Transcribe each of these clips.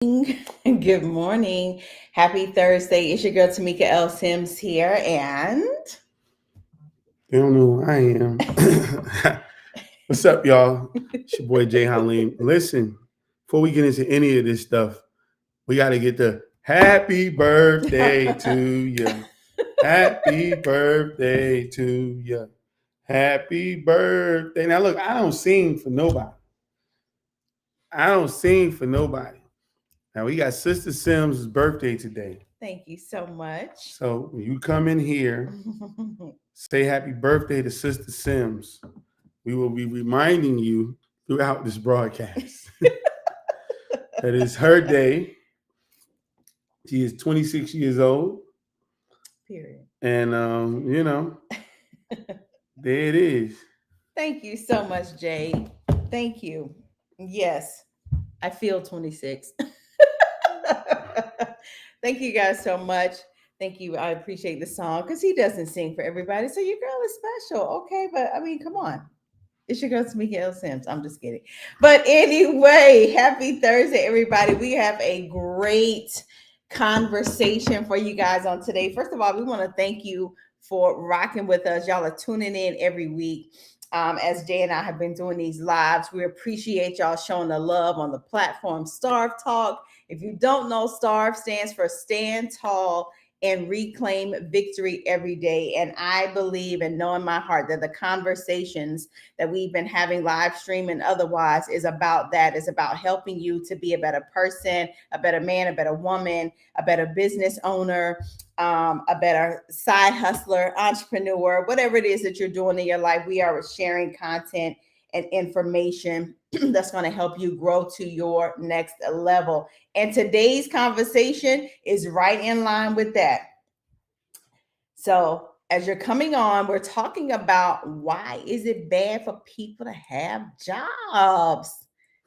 Good morning. Happy Thursday. It's your girl Tamika L. Sims here. And They don't know who I am. What's up, y'all? It's your boy Jay Halim. Listen, before we get into any of this stuff, we got to get the happy birthday to you. Happy birthday to you. Happy birthday. Now, look, I don't sing for nobody. I don't sing for nobody. Now, we got Sister Sims' birthday today. thank you so much. So, when you come in here, say happy birthday to Sister Sims. We will be reminding you throughout this broadcast that it's her day. She is 26 years old. Period. And, there it is. Thank you so much, Jay. Thank you. Yes, I feel 26. Thank you guys so much. Thank you. I appreciate the song because he doesn't sing for everybody. So your girl is special. Okay, but I mean, come on. It's your girl Tamika L. Sims. I'm just kidding. But anyway, happy Thursday, everybody. We have a great conversation for you guys on today. First of all, we want to thank you for rocking with us. Y'all are tuning in every week. As Jay and I have been doing these lives, we appreciate y'all showing the love on the platform S.T.A.R.V.E Talk. If you don't know, S.T.A.R.V.E stands for Stand Tall and Reclaim Victory Every Day. And I believe and know in my heart that the conversations that we've been having live stream and otherwise is about that, is about helping you to be a better person, a better man, a better woman, a better business owner, a better side hustler, entrepreneur, whatever it is that you're doing in your life. We are sharing content and information that's going to help you grow to your next level. And today's conversation is right in line with that. So, as you're coming on, we're talking about why is it bad for people to have jobs?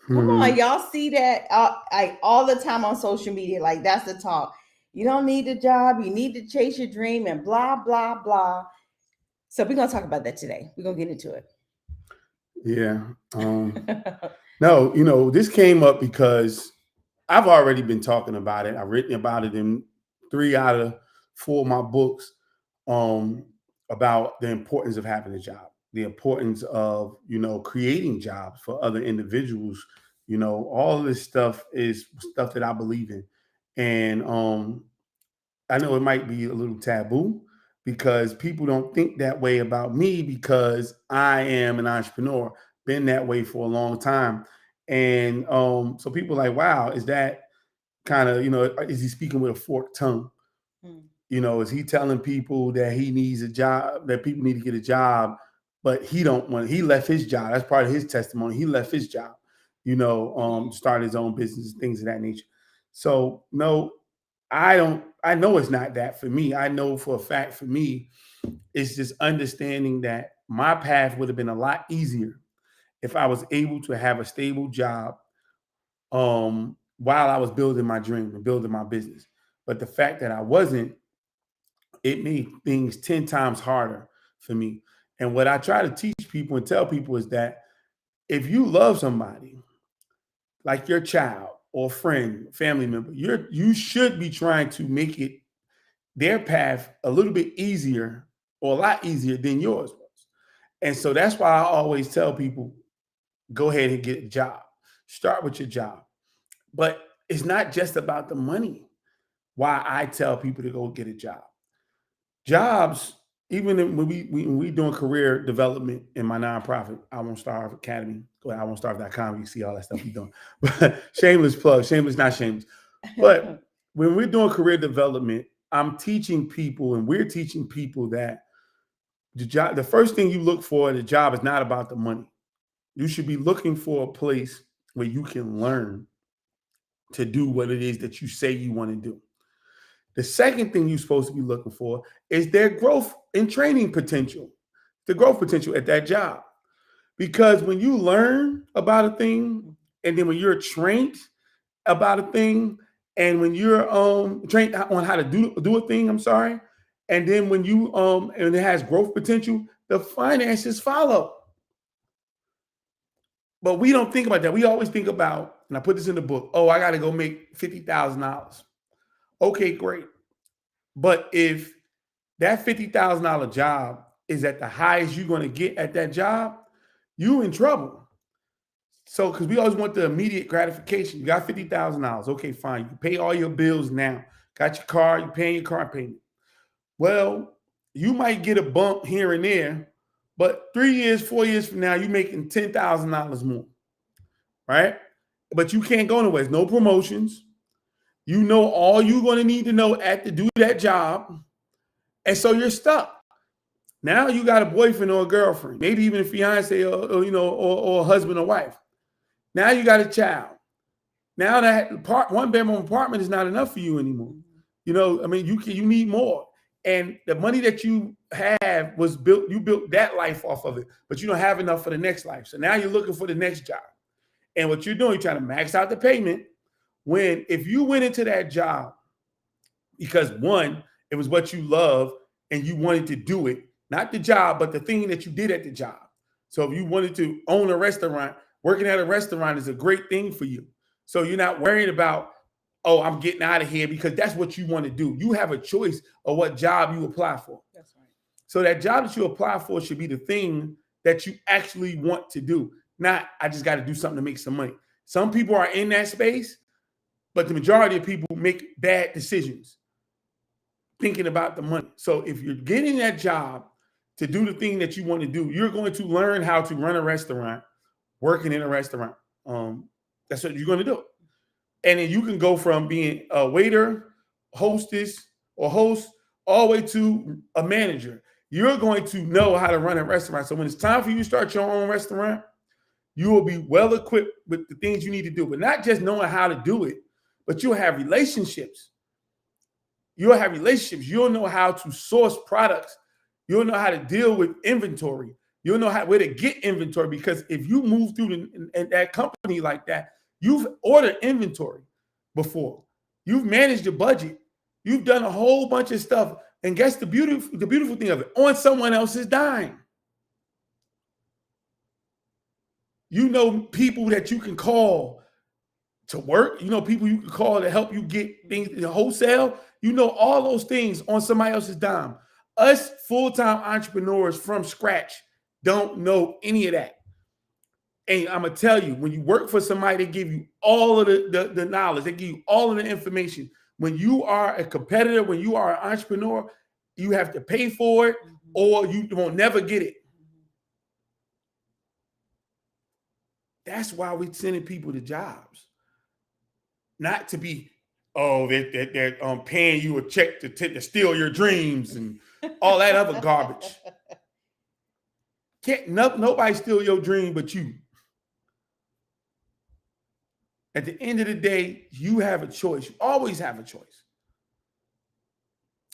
Come on, Hmm. y'all see that like all the time on social media. Like that's the talk. You don't need a job. You need to chase your dream and blah blah blah. So we're gonna talk about that today. We're gonna get into Yeah. it. No, this came up because I've already been talking about it. I've written about it in 3 out of 4 of my books um, about the importance of having a job, the importance of, creating jobs for other individuals. All of this stuff is stuff that I believe in. And I know it might be a little taboo because people don't think that way about me because I am an entrepreneur, been that way for a long time. And so people are like, wow, is that kind of, is he speaking with a forked tongue? Mm. Is he telling people that he needs a job, that people need to get a job, but he don't want, he left his job. That's part of his testimony. He left his job, start his own business, things of that nature. So no, I know it's not that for me. I know for a fact for me, it's just understanding that my path would have been a lot easier if I was able to have a stable job while I was building my dream and building my business. But the fact that I wasn't, it made things 10 times harder for me. And what I try to teach people and tell people is that if you love somebody, like your child or friend, family member, you should be trying to make it their path a little bit easier or a lot easier than yours was. And so that's why I always tell people, go ahead and get a job. Start with your job. But it's not just about the money. Why I tell people to go get a job. Jobs, even when we doing career development in my nonprofit, I Won't Starve Academy. Go ahead, I Won't Starve.com. You see all that stuff we doing. But shameless plug, shameless, not shameless. But when we're doing career development, I'm teaching people and we're teaching people that the first thing you look for in a job is not about the money. You should be looking for a place where you can learn to do what it is that you say you want to do. The second thing you're supposed to be looking for is their growth and training potential, the growth potential at that job. Because when you learn about a thing, and then when you're trained about a thing, and when you're trained on how to do a thing, I'm sorry, and then when you and it has growth potential, the finances follow. But we don't think about that. We always think about and I put this in the book. Oh, I got to go make $50,000. Okay, great. But if that $50,000 job is at the highest you're going to get at that job, you in trouble. So, because we always want the immediate gratification. You got $50,000. Okay, fine. You can pay all your bills now. Got your car. You're paying your car payment. Well, you might get a bump here and there, but 3 years, 4 years from now, you're making $10,000 more, right? But you can't go nowhere. There's no promotions. You know all you're going to need to know at to do that job, and so you're stuck. Now you got a boyfriend or a girlfriend, maybe even a fiance or a husband or wife. Now you got a child. Now that one bedroom apartment is not enough for you anymore. I mean, you need more. And the money that you have was built, you built that life off of it, but you don't have enough for the next life. So now you're looking for the next job. And what you're doing, you're trying to max out the payment. When if you went into that job because one, it was what you love and you wanted to do it, not the job, but the thing that you did at the job. So if you wanted to own a restaurant, working at a restaurant is a great thing for you. So you're not worried about, oh, I'm getting out of here because that's what you want to do. You have a choice of what job you apply for. That's right. So that job that you apply for should be the thing that you actually want to do. Not, I just got to do something to make some money. Some people are in that space, but the majority of people make bad decisions thinking about the money. So if you're getting that job to do the thing that you want to do, you're going to learn how to run a restaurant, working in a restaurant. That's what you're going to do. And then you can go from being a waiter, hostess, or host all the way to a manager. You're going to know how to run a restaurant. So when it's time for you to start your own restaurant, you will be well equipped with the things you need to do, but not just knowing how to do it, but you'll have relationships. You'll have relationships. You'll know how to source products. You'll know how to deal with inventory. You'll know where to get inventory, because if you move through that company like that, you've ordered inventory before. You've managed your budget. You've done a whole bunch of stuff. And guess the beautiful thing of it, on someone else's dime. You know people that you can call to work. You know people you can call to help you get things in wholesale. You know all those things on somebody else's dime. Us full-time entrepreneurs from scratch don't know any of that. And I'm going to tell you, when you work for somebody, they give you all of the knowledge. They give you all of the information. When you are a competitor, when you are an entrepreneur, you have to pay for it, or you won't never get it. That's why we're sending people to jobs. Not to be, they're paying you a check to steal your dreams and all that other garbage. Nobody steal your dream but you. At the end of the day, you have a choice. You always have a choice.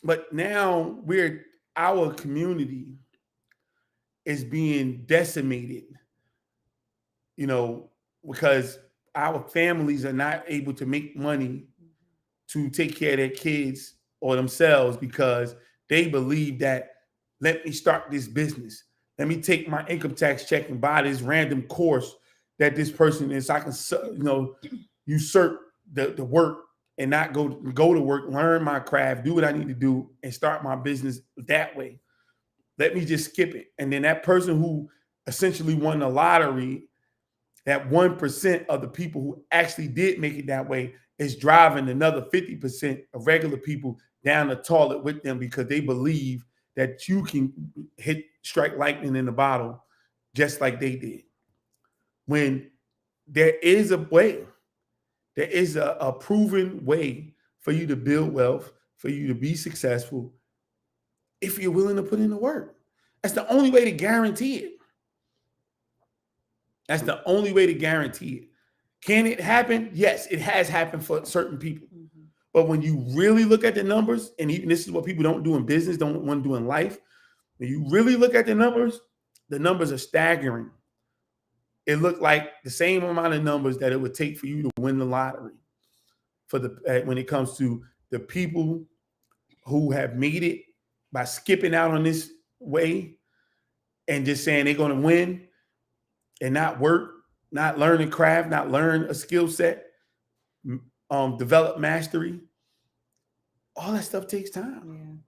But now our community is being decimated, because our families are not able to make money to take care of their kids or themselves, because they believe that, let me start this business. Let me take my income tax check and buy this random course that this person is. I can, usurp the work and not go to work, learn my craft, do what I need to do, and start my business that way. Let me just skip it. And then that person who essentially won the lottery, that 1% of the people who actually did make it that way, is driving another 50% of regular people down the toilet with them, because they believe that you can strike lightning in the bottle just like they did. When there is a way, there is a proven way for you to build wealth, for you to be successful, if you're willing to put in the work. That's the only way to guarantee it. That's the only way to guarantee it. Can it happen? Yes, it has happened for certain people. Mm-hmm. But when you really look at the numbers, and even this is what people don't do in business, don't want to do in life, when you really look at the numbers are staggering. It looked like the same amount of numbers that it would take for you to win the lottery. When it comes to the people who have made it by skipping out on this way and just saying they're going to win and not work not learn a craft, not learn a skill set, develop mastery. All that stuff takes time.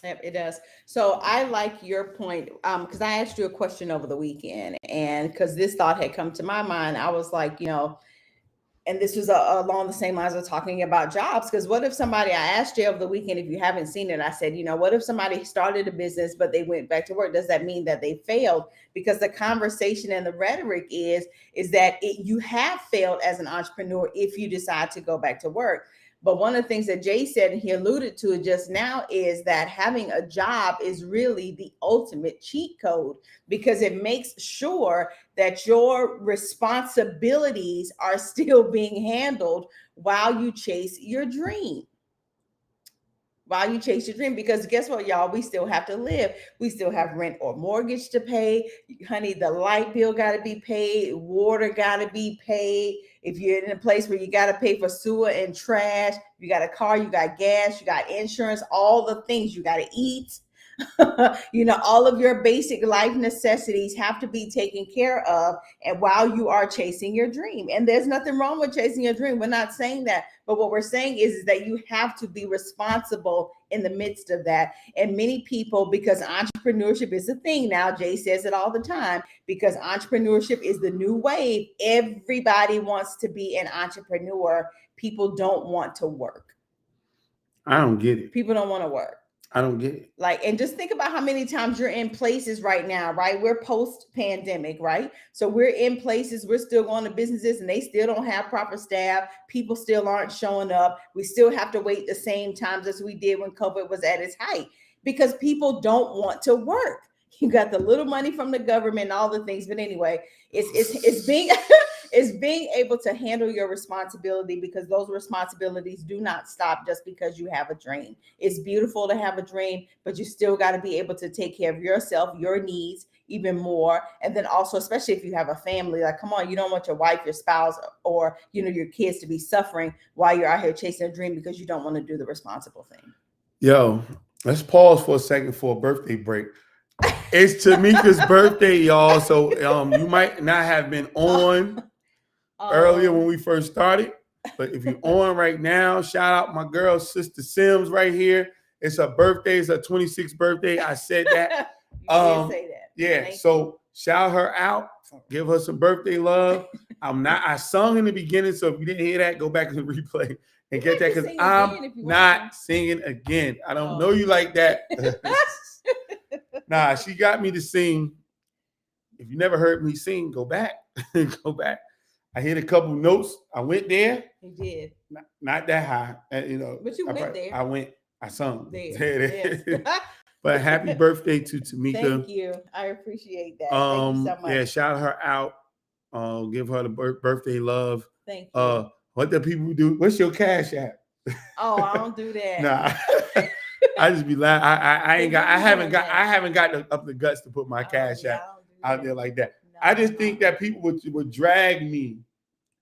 Yeah. Yep, it does. So I like your point, because I asked you a question over the weekend, and because this thought had come to my mind, I was like, and this was along the same lines of talking about jobs. Because what if somebody, I asked you over the weekend, if you haven't seen it, I said, what if somebody started a business but they went back to work? Does that mean that they failed? Because the conversation and the rhetoric is that you have failed as an entrepreneur if you decide to go back to work. But one of the things that Jay said, and he alluded to it just now, is that having a job is really the ultimate cheat code, because it makes sure that your responsibilities are still being handled while you chase your dream. While you chase your dream, because guess what, y'all? We still have to live. We still have rent or mortgage to pay. Honey, the light bill got to be paid, water got to be paid. If you're in a place where you got to pay for sewer and trash, you got a car, you got gas, you got insurance, all the things you got to eat. All of your basic life necessities have to be taken care of, and while you are chasing your dream. And there's nothing wrong with chasing your dream. We're not saying that. But what we're saying is that you have to be responsible in the midst of that. And many people, because entrepreneurship is a thing now, Jay says it all the time, because entrepreneurship is the new wave. Everybody wants to be an entrepreneur. People don't want to work. I don't get it. People don't want to work. I don't get it. Like, and just think about how many times you're in places right now, right? We're post pandemic, right? So we're in places, we're still going to businesses and they still don't have proper staff. People still aren't showing up. We still have to wait the same times as we did when COVID was at its height, because people don't want to work. You got the little money from the government and all the things. But anyway, it's being is being able to handle your responsibility, because those responsibilities do not stop just because you have a dream. It's beautiful to have a dream, but you still got to be able to take care of yourself, your needs even more. And then also, especially if you have a family, like, come on, you don't want your wife, your spouse, or your kids to be suffering while you're out here chasing a dream because you don't want to do the responsible thing. Yo, let's pause for a second for a birthday break. It's Tamika's birthday, y'all. So you might not have been on earlier when we first started, but if you're on right now, shout out my girl, Sister Sims, right here. It's her birthday. It's her 26th birthday. I said that. You did say that. Yeah. Thank so you. shout her out. Give her some birthday love. I sung in the beginning, so if you didn't hear that, go back to the replay and get that, because I'm not singing again. I don't know you like that. Nah, she got me to sing. If you never heard me sing, go back. Go back. I hit a couple notes. I went there. You did. Not that high. But you went there. I sung. There. Yes. But happy birthday to Tamika. Thank you. I appreciate that. Thank you so much. Yeah, shout her out. Give her the birthday love. Thank you. What do people do? What's your Cash App? Oh, I don't do that. Nah. I just be laughing. I haven't got up the guts to put my Cash App out there like that. No, I just think that people would drag me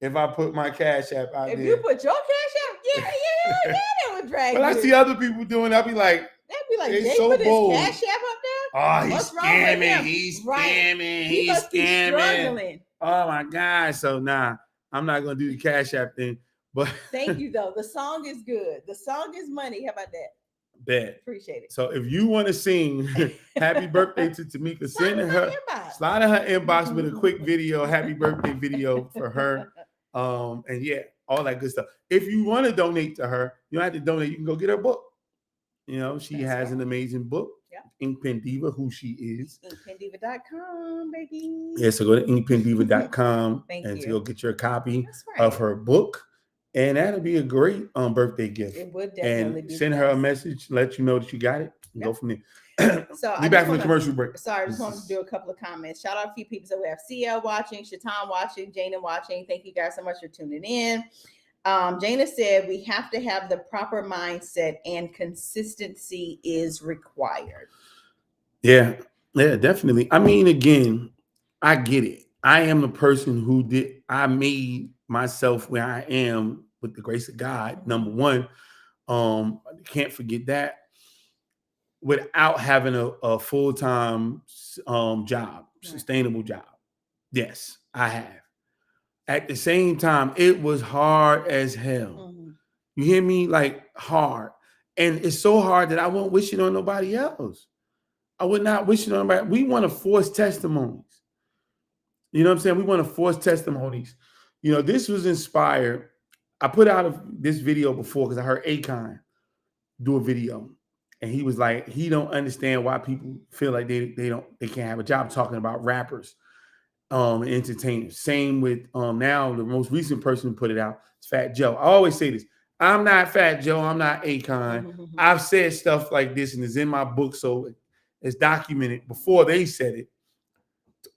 if I put my Cash App out there. If you put your Cash App, yeah, they would drag you. But I see other people doing it, I'll be like, Jay so put bold. His Cash App up there? Oh, he's scamming. He's scamming. He's scamming. Oh my God. So I'm not gonna do the Cash App thing. But thank you though. The song is good. The song is money. How about that? Bet. Appreciate it. So if you want to sing happy birthday to Tamika, slide in her inbox with a quick video, happy birthday video for her. And yeah, all that good stuff. If you want to donate to her, you don't have to donate. You can go get her book. She has an amazing book. Yeah. Ink Pen Diva, who she is. Inkpendiva.com, baby. Yeah, so go to inkpendiva.com to go get your copy of her book. And that'll be a great birthday gift. It would definitely be. Send her a message, let you know that you got it, and go from there. So be back from the commercial break. Sorry, I just wanted to do a couple of comments. Shout out a few people. So we have CL watching, Shatan watching, Jana watching. Thank you guys so much for tuning in. Jana said we have to have the proper mindset and consistency is required. Yeah, definitely. I mean, again, I get it. I am the person I made myself where I am with the grace of God. Number one, can't forget that. Without having a full-time job, sustainable job. Yes, I have. At the same time, it was hard as hell. Mhm. You hear me? Like hard. And it's so hard that I won't wish it on nobody else. I would not wish it on nobody. We want to force testimonies. You know what I'm saying? We want to force testimonies. You know, this was inspired. I put out this video before because I heard Akon do a video. And he was like, he don't understand why people feel like they can't have a job, talking about rappers entertainers. Same with now the most recent person who put it out is Fat Joe. I always say this. I'm not Fat Joe. I'm not Akon. I've said stuff like this and it's in my book, so it's documented before they said it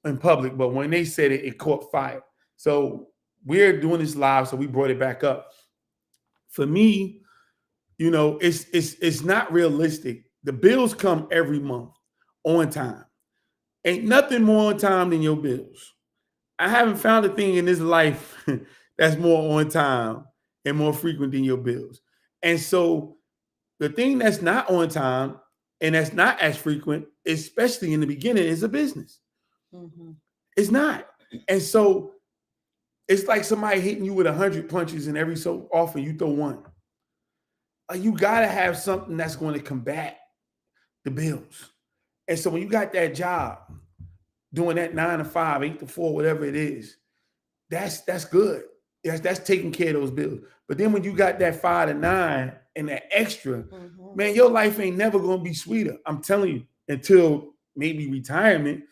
in public. But when they said it, it caught fire. So we're doing this live, so we brought it back up. For me, you know, it's not realistic. The bills come every month on time. Ain't nothing more on time than your bills. I haven't found a thing in this life that's more on time and more frequent than your bills. And so the thing that's not on time and that's not as frequent, especially in the beginning, is a business. Mhm. It's not. And so it's like somebody hitting you with 100 punches and every so often you throw one. You got to have something that's going to combat the bills. And so when you got that job, doing that 9 to 5, 8 to 4, whatever it is, that's good. That's taking care of those bills. But then when you got that 5 to 9 and that extra, man, your life ain't never gonna be sweeter. I'm telling you, until maybe retirement,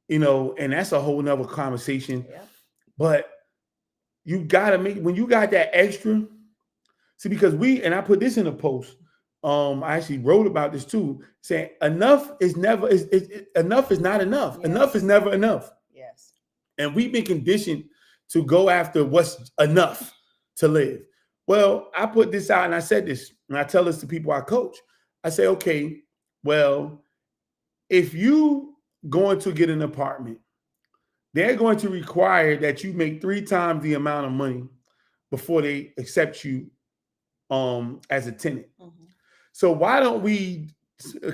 you know, and that's a whole nother conversation. Yeah. But you gotta make when you got that extra. See, because I put this in a post. I actually wrote about this too, saying enough is never enough is not enough. Yes. Enough is never enough. Yes. And we've been conditioned to go after what's enough to live. Well, I put this out and I said this, and I tell this to people I coach. I say, okay, well, if you going to get an apartment, they're going to require that you make 3 times the amount of money before they accept you as a tenant. So why don't we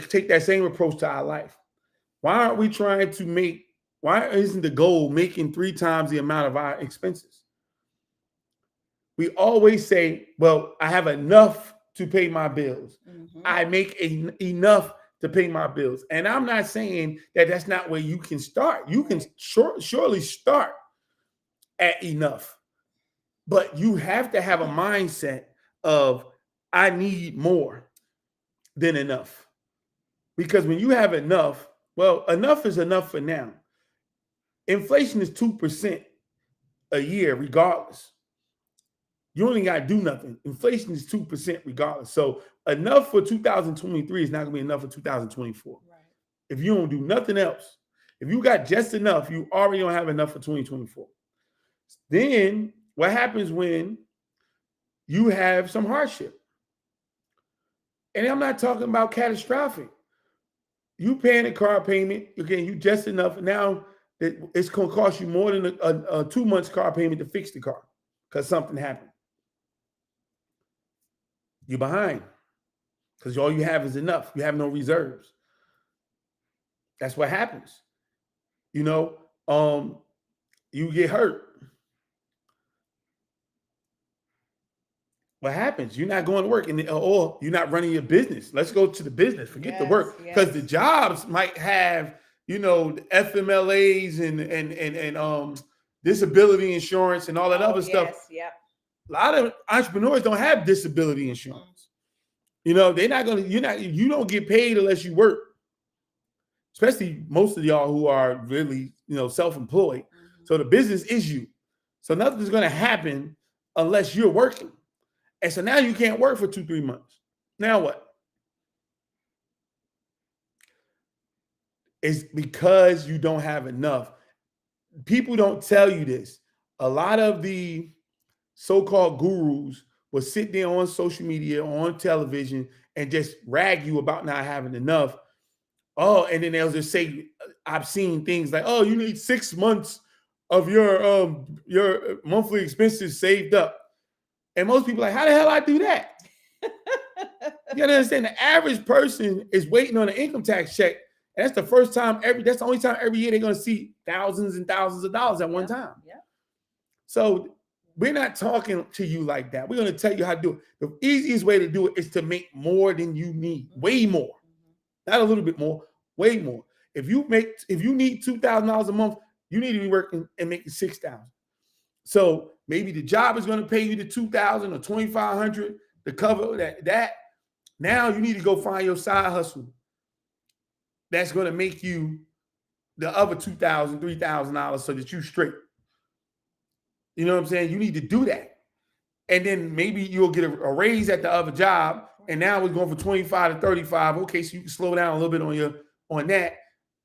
take that same approach to our life? Why aren't we trying to why isn't the goal making 3 times the amount of our expenses? We always say, well, I have enough to pay my bills. I make enough to pay my bills. And I'm not saying that that's not where you can start. You can surely start at enough. But you have to have a mindset of, I need more than enough. Because when you have enough, well, enough is enough for now. Inflation is 2% a year, regardless. You only got to do nothing. Inflation is 2% regardless. So enough for 2023 is not going to be enough for 2024. Right. If you don't do nothing else, if you got just enough, you already don't have enough for 2024. Then what happens when you have some hardship? And I'm not talking about catastrophic. You paying a car payment, again, you just enough. Now it's going to cost you more than a 2 months car payment to fix the car because something happened. You're behind because all you have is enough. You have no reserves. That's what happens. You know, you get hurt. What happens? You're not going to work, or you're not running your business. Let's go to the business. Forget the work, because the jobs might have, you know, the FMLAs and disability insurance and all that other stuff. Yep. A lot of entrepreneurs don't have disability insurance. You know, they're not going to. You don't get paid unless you work. Especially most of y'all who are really, you know, self-employed. So the business is you. So nothing's going to happen unless you're working. And so now you can't work for 2-3 months. Now what? It's because you don't have enough. People don't tell you this. A lot of the so-called gurus will sit there on social media, on television, and just rag you about not having enough. Oh, and then they'll just say, I've seen things like, oh, you need 6 months of your monthly expenses saved up. And most people are like, how the hell I do that? You gotta understand, the average person is waiting on an income tax check And that's the first time that's the only time every year they're going to see thousands and thousands of dollars at one time. Yeah. So we're not talking to you like that. We're going to tell you how to do it. The easiest way to do it is to make more than you need, way more, not a little bit more, way more. If you need $2,000 a month, you need to be working and making $6,000. So maybe the job is going to pay you the $2,000 or $2,500 to cover that. Now you need to go find your side hustle that's going to make you the other $2,000, $3,000 so that you straight. You know what I'm saying? You need to do that. And then maybe you'll get a raise at the other job. And now we're going from 25 to 35. Okay, so you can slow down a little bit on that,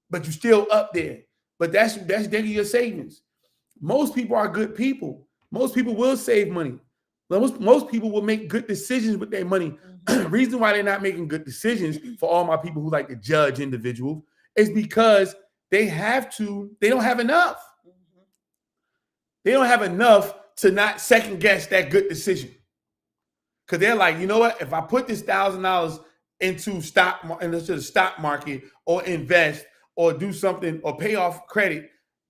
but you're still up there. But that's daily your savings. Most people are good people. Most people will save money. Most people will make good decisions with their money. The reason why they're not making good decisions, for all my people who like to judge individuals, is because they don't have enough. They don't have enough to not second guess that good decision. Because they're like, you know what? If I put this $1,000 into the stock market or invest or do something or pay off credit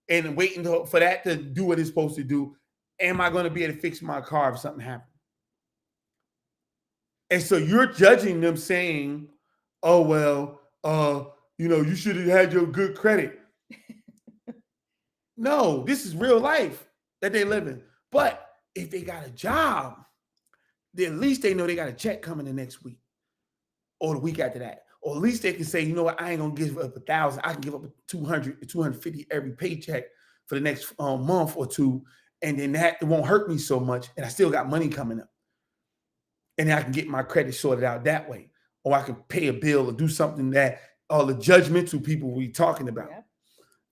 and waiting for that to do what it's supposed to do, am I going to be able to fix my car if something happens? And so you're judging them saying, oh, well, you should have had your good credit. No, this is real life that they live in. But if they got a job, then at least they know they got a check coming the next week or the week after that. Or at least they can say, you know what, I ain't going to give up $1,000. I can give up $200, $250 every paycheck for the next month or two. And then it won't hurt me so much. And I still got money coming up. And then I can get my credit sorted out that way. Or I can pay a bill or do something that all the judgmental people we talking about. Yeah.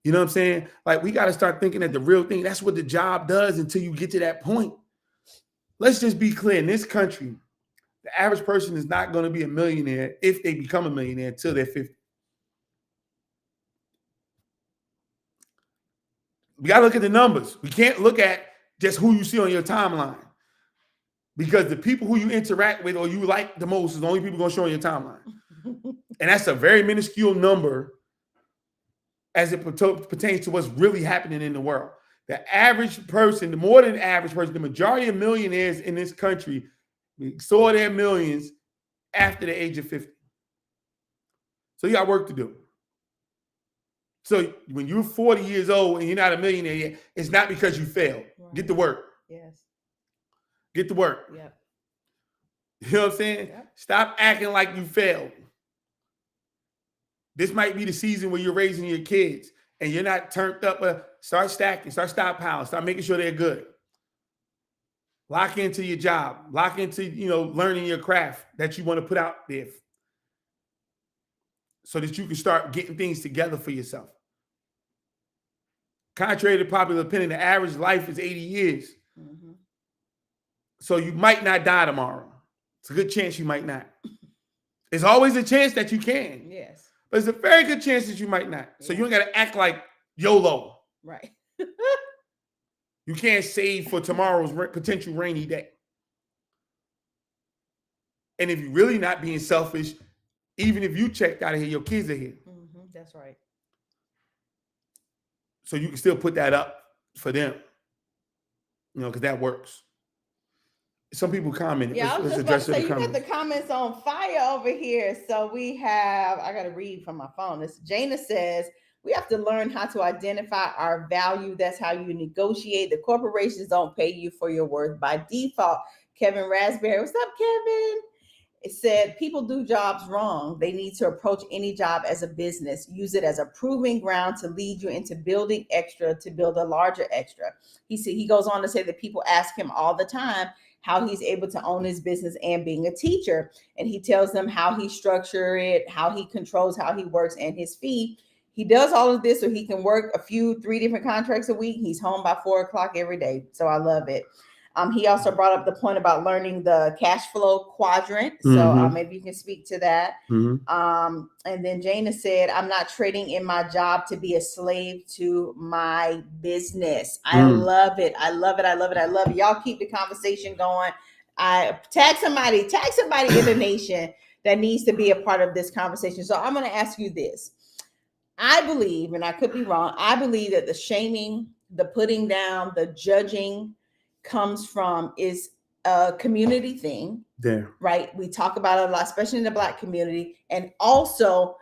You know what I'm saying? Like, we got to start thinking that the real thing, that's what the job does until you get to that point. Let's just be clear. In this country, the average person is not going to be a millionaire if they become a millionaire until they're 50. We got to look at the numbers. We can't look at just who you see on your timeline. Because the people who you interact with or you like the most is the only people going to show on your timeline. And that's a very minuscule number as it pertains to what's really happening in the world. The average person, the more than average person, the majority of millionaires in this country saw their millions after the age of 50. So you got work to do. So when you're 40 years old and you're not a millionaire yet, it's not because you failed. Right. Get to work. Yes. Get to work. Yep. You know what I'm saying? Yep. Stop acting like you failed. This might be the season where you're raising your kids and you're not turned up. Start stacking, start stockpiling, start making sure they're good. Lock into your job. Lock into, learning your craft that you want to put out there so that you can start getting things together for yourself. Contrary to popular opinion, the average life is 80 years. Mm-hmm. So you might not die tomorrow. It's a good chance you might not. There's always a chance that you can. Yes. But it's a very good chance that you might not. So you ain't got to act like YOLO. Right. You can't save for tomorrow's potential rainy day. And if you're really not being selfish, even if you checked out of here, your kids are here. Mm-hmm. That's right. So you can still put that up for them, because that works. Some people commented. Yeah, I was just about to say, you got the comments on fire over here. So we have, I got to read from my phone. This Jana says, we have to learn how to identify our value. That's how you negotiate. The corporations don't pay you for your worth by default. Kevin Raspberry, what's up, Kevin? It said, people do jobs wrong. They need to approach any job as a business. Use it as a proving ground to lead you into building extra, to build a larger extra. He goes on to say that people ask him all the time how he's able to own his business and being a teacher. And he tells them how he structures it, how he controls how he works, and his fee. He does all of this so he can work 3 different contracts a week. He's home by 4:00 every day. So I love it. He also brought up the point about learning the cash flow quadrant. So maybe you can speak to that. Mm-hmm. And then Jana said, I'm not trading in my job to be a slave to my business. I love it. I love it. I love it. I love it. Y'all keep the conversation going. I tag somebody in the nation that needs to be a part of this conversation. So I'm going to ask you this. I believe, and I could be wrong, I believe that the shaming, the putting down, the judging comes from is a community thing, There. right? We talk about it a lot, especially in the Black community, and also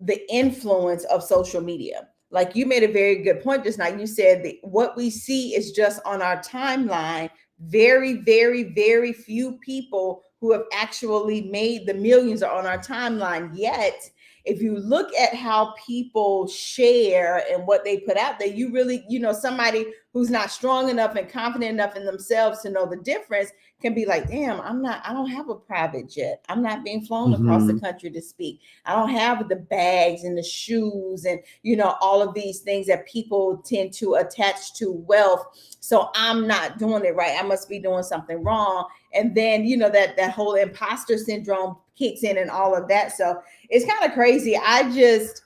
the influence of social media. Like you made a very good point just now. You said that what we see is just on our timeline. Very, very, very few people who have actually made the millions are on our timeline. Yet, if you look at how people share and what they put out there, you really, somebody who's not strong enough and confident enough in themselves to know the difference can be like, damn, I don't have a private jet. I'm not being flown across the country to speak. I don't have the bags and the shoes and, all of these things that people tend to attach to wealth. So I'm not doing it right. I must be doing something wrong. And then, that whole imposter syndrome kicks in and all of that. So it's kind of crazy. I just,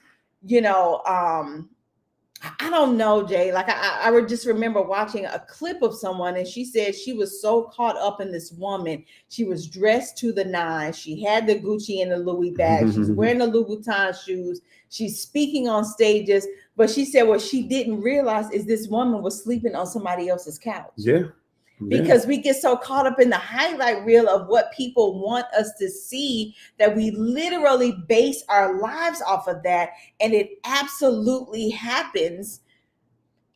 I don't know, Jay. Like I would just remember watching a clip of someone, and she said she was so caught up in this woman. She was dressed to the nines. She had the Gucci and the Louis bag. She's wearing the Louboutin shoes. She's speaking on stages. But she said what she didn't realize is this woman was sleeping on somebody else's couch. Yeah. Because we get so caught up in the highlight reel of what people want us to see that we literally base our lives off of that, and it absolutely happens,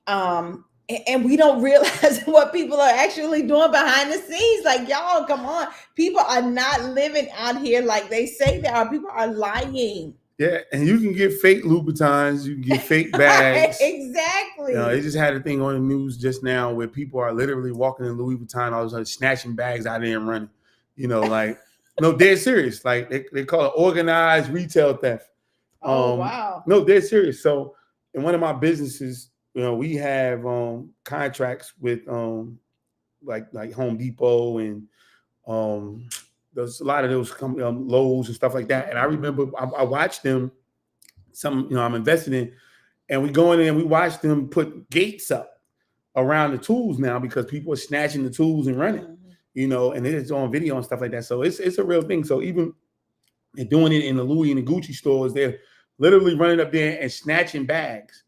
and we don't realize what people are actually doing behind the scenes. Like, y'all, come on, people are not living out here like they say they are. People are lying. Yeah, and you can get fake Louboutins, you can get fake bags. Exactly. They just had a thing on the news just now where people are literally walking in Louis Vuitton, all of a sudden snatching bags out there and running. Like, no, dead serious. Like they call it organized retail theft. Wow. No, dead serious. So in one of my businesses, we have contracts with like Home Depot and there's a lot of those Lowe's and stuff like that. And I remember I watched them. I'm invested in, and we go in there and we watch them put gates up around the tools now because people are snatching the tools and running. And it's on video and stuff like that. So it's a real thing. So even they're doing it in the Louis and the Gucci stores. They're literally running up there and snatching bags.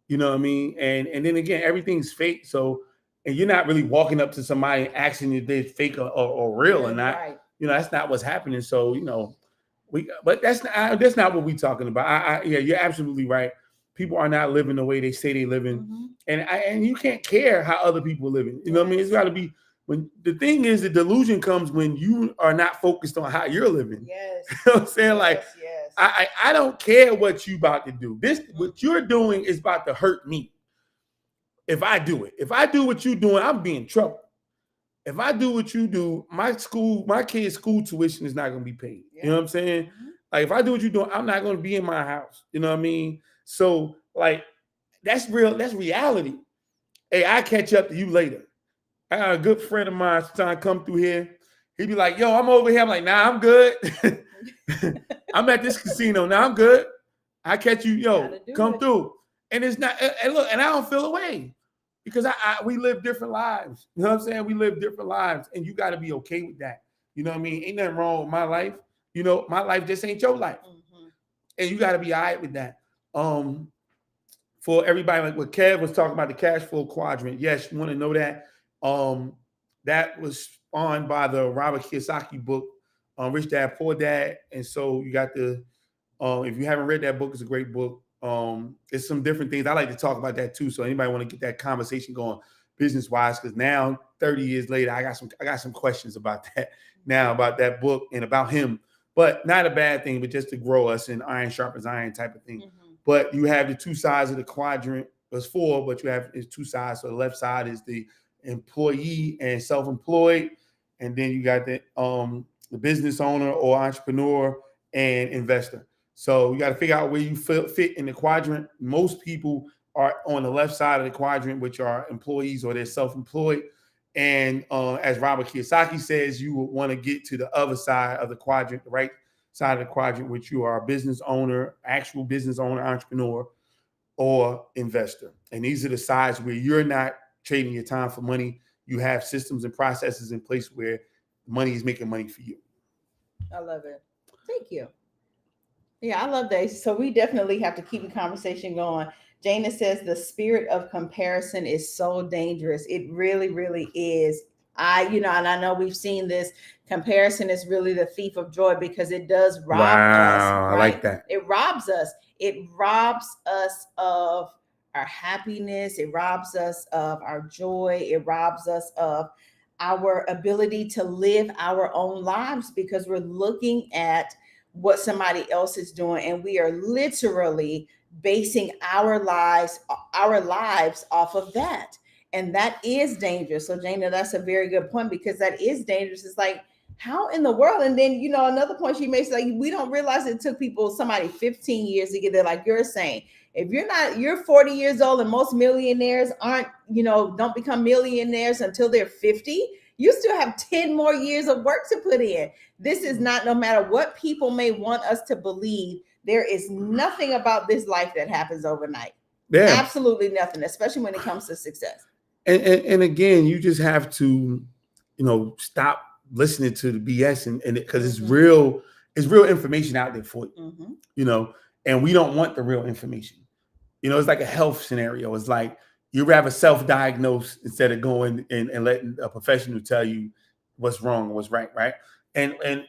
You know what I mean? And then again, everything's fake. So, and you're not really walking up to somebody asking if they're fake or real or not. Right. That's not what's happening. So, but that's not what we're talking about. Yeah, you're absolutely right. People are not living the way they say they living, and you can't care how other people are living. You know what I mean? It's got to be when the thing is the delusion comes when you are not focused on how you're living. Yes. You know what I'm saying? Like, I don't care what you about to do. What you're doing is about to hurt me. If I do it, if I do what you're doing, I'm being in trouble. If I do what you do, my kids' school tuition is not going to be paid. Yeah. You know what I'm saying? Like, if I do what you're doing, I'm not going to be in my house. You know what I mean? So, like, that's real. That's reality. Hey, I catch up to you later. I got a good friend of mine trying to come through here. He'd be like, yo, I'm over here. I'm like, nah, I'm good. I'm at this casino. Now I'm good. I catch you, yo, come through. And it's not, and look, and I don't feel away because we live different lives. You know what I'm saying? We live different lives, and you got to be okay with that. You know what I mean? Ain't nothing wrong with my life. My life just ain't your life. And you got to be all right with that. For everybody, like what Kev was talking about, the cash flow quadrant. Yes, you want to know that. That was spawned by the Robert Kiyosaki book, Rich Dad, Poor Dad. And so you got the, if you haven't read that book, it's a great book. It's some different things. I like to talk about that too. So anybody want to get that conversation going business wise, because now 30 years later, I got some questions about that now, about that book and about him. But not a bad thing, but just to grow us in iron sharpens iron type of thing. But you have the two sides of the quadrant. There's four, but you have two sides. So the left side is the employee and self-employed, and then you got the business owner or entrepreneur and investor. So you got to figure out where you fit in the quadrant. Most people are on the left side of the quadrant, which are employees or they're self-employed. And as Robert Kiyosaki says, you would want to get to the other side of the quadrant, the right side of the quadrant, which you are a business owner, actual business owner, entrepreneur, or investor. And these are the sides where you're not trading your time for money. You have systems and processes in place where money is making money for you. I love it. Thank you. Yeah, I love that. So we definitely have to keep the conversation going. Jana says the spirit of comparison is so dangerous. It really, really is. And I know we've seen this. Comparison is really the thief of joy because it does rob us, Wow, I right? like that. It robs us. It robs us of our happiness. It robs us of our joy. It robs us of our ability to live our own lives because we're looking at what somebody else is doing, and we are literally basing our lives off of that. And that is dangerous. So Jana, that's a very good point because that is dangerous. It's like, how in the world? And then, another point she makes, like, we don't realize it took somebody 15 years to get there. Like you're saying, if you're 40 years old, and most millionaires aren't, don't become millionaires until they're 50. You still have 10 more years of work to put in. This is not, no matter what people may want us to believe, there is nothing about this life that happens overnight. Yeah. Absolutely nothing, especially when it comes to success. And again, you just have to, stop listening to the BS and because it's real information out there for you, Mm-hmm. and we don't want the real information. It's like a health scenario. It's like you rather self-diagnose instead of going and letting a professional tell you what's wrong and what's right, right? And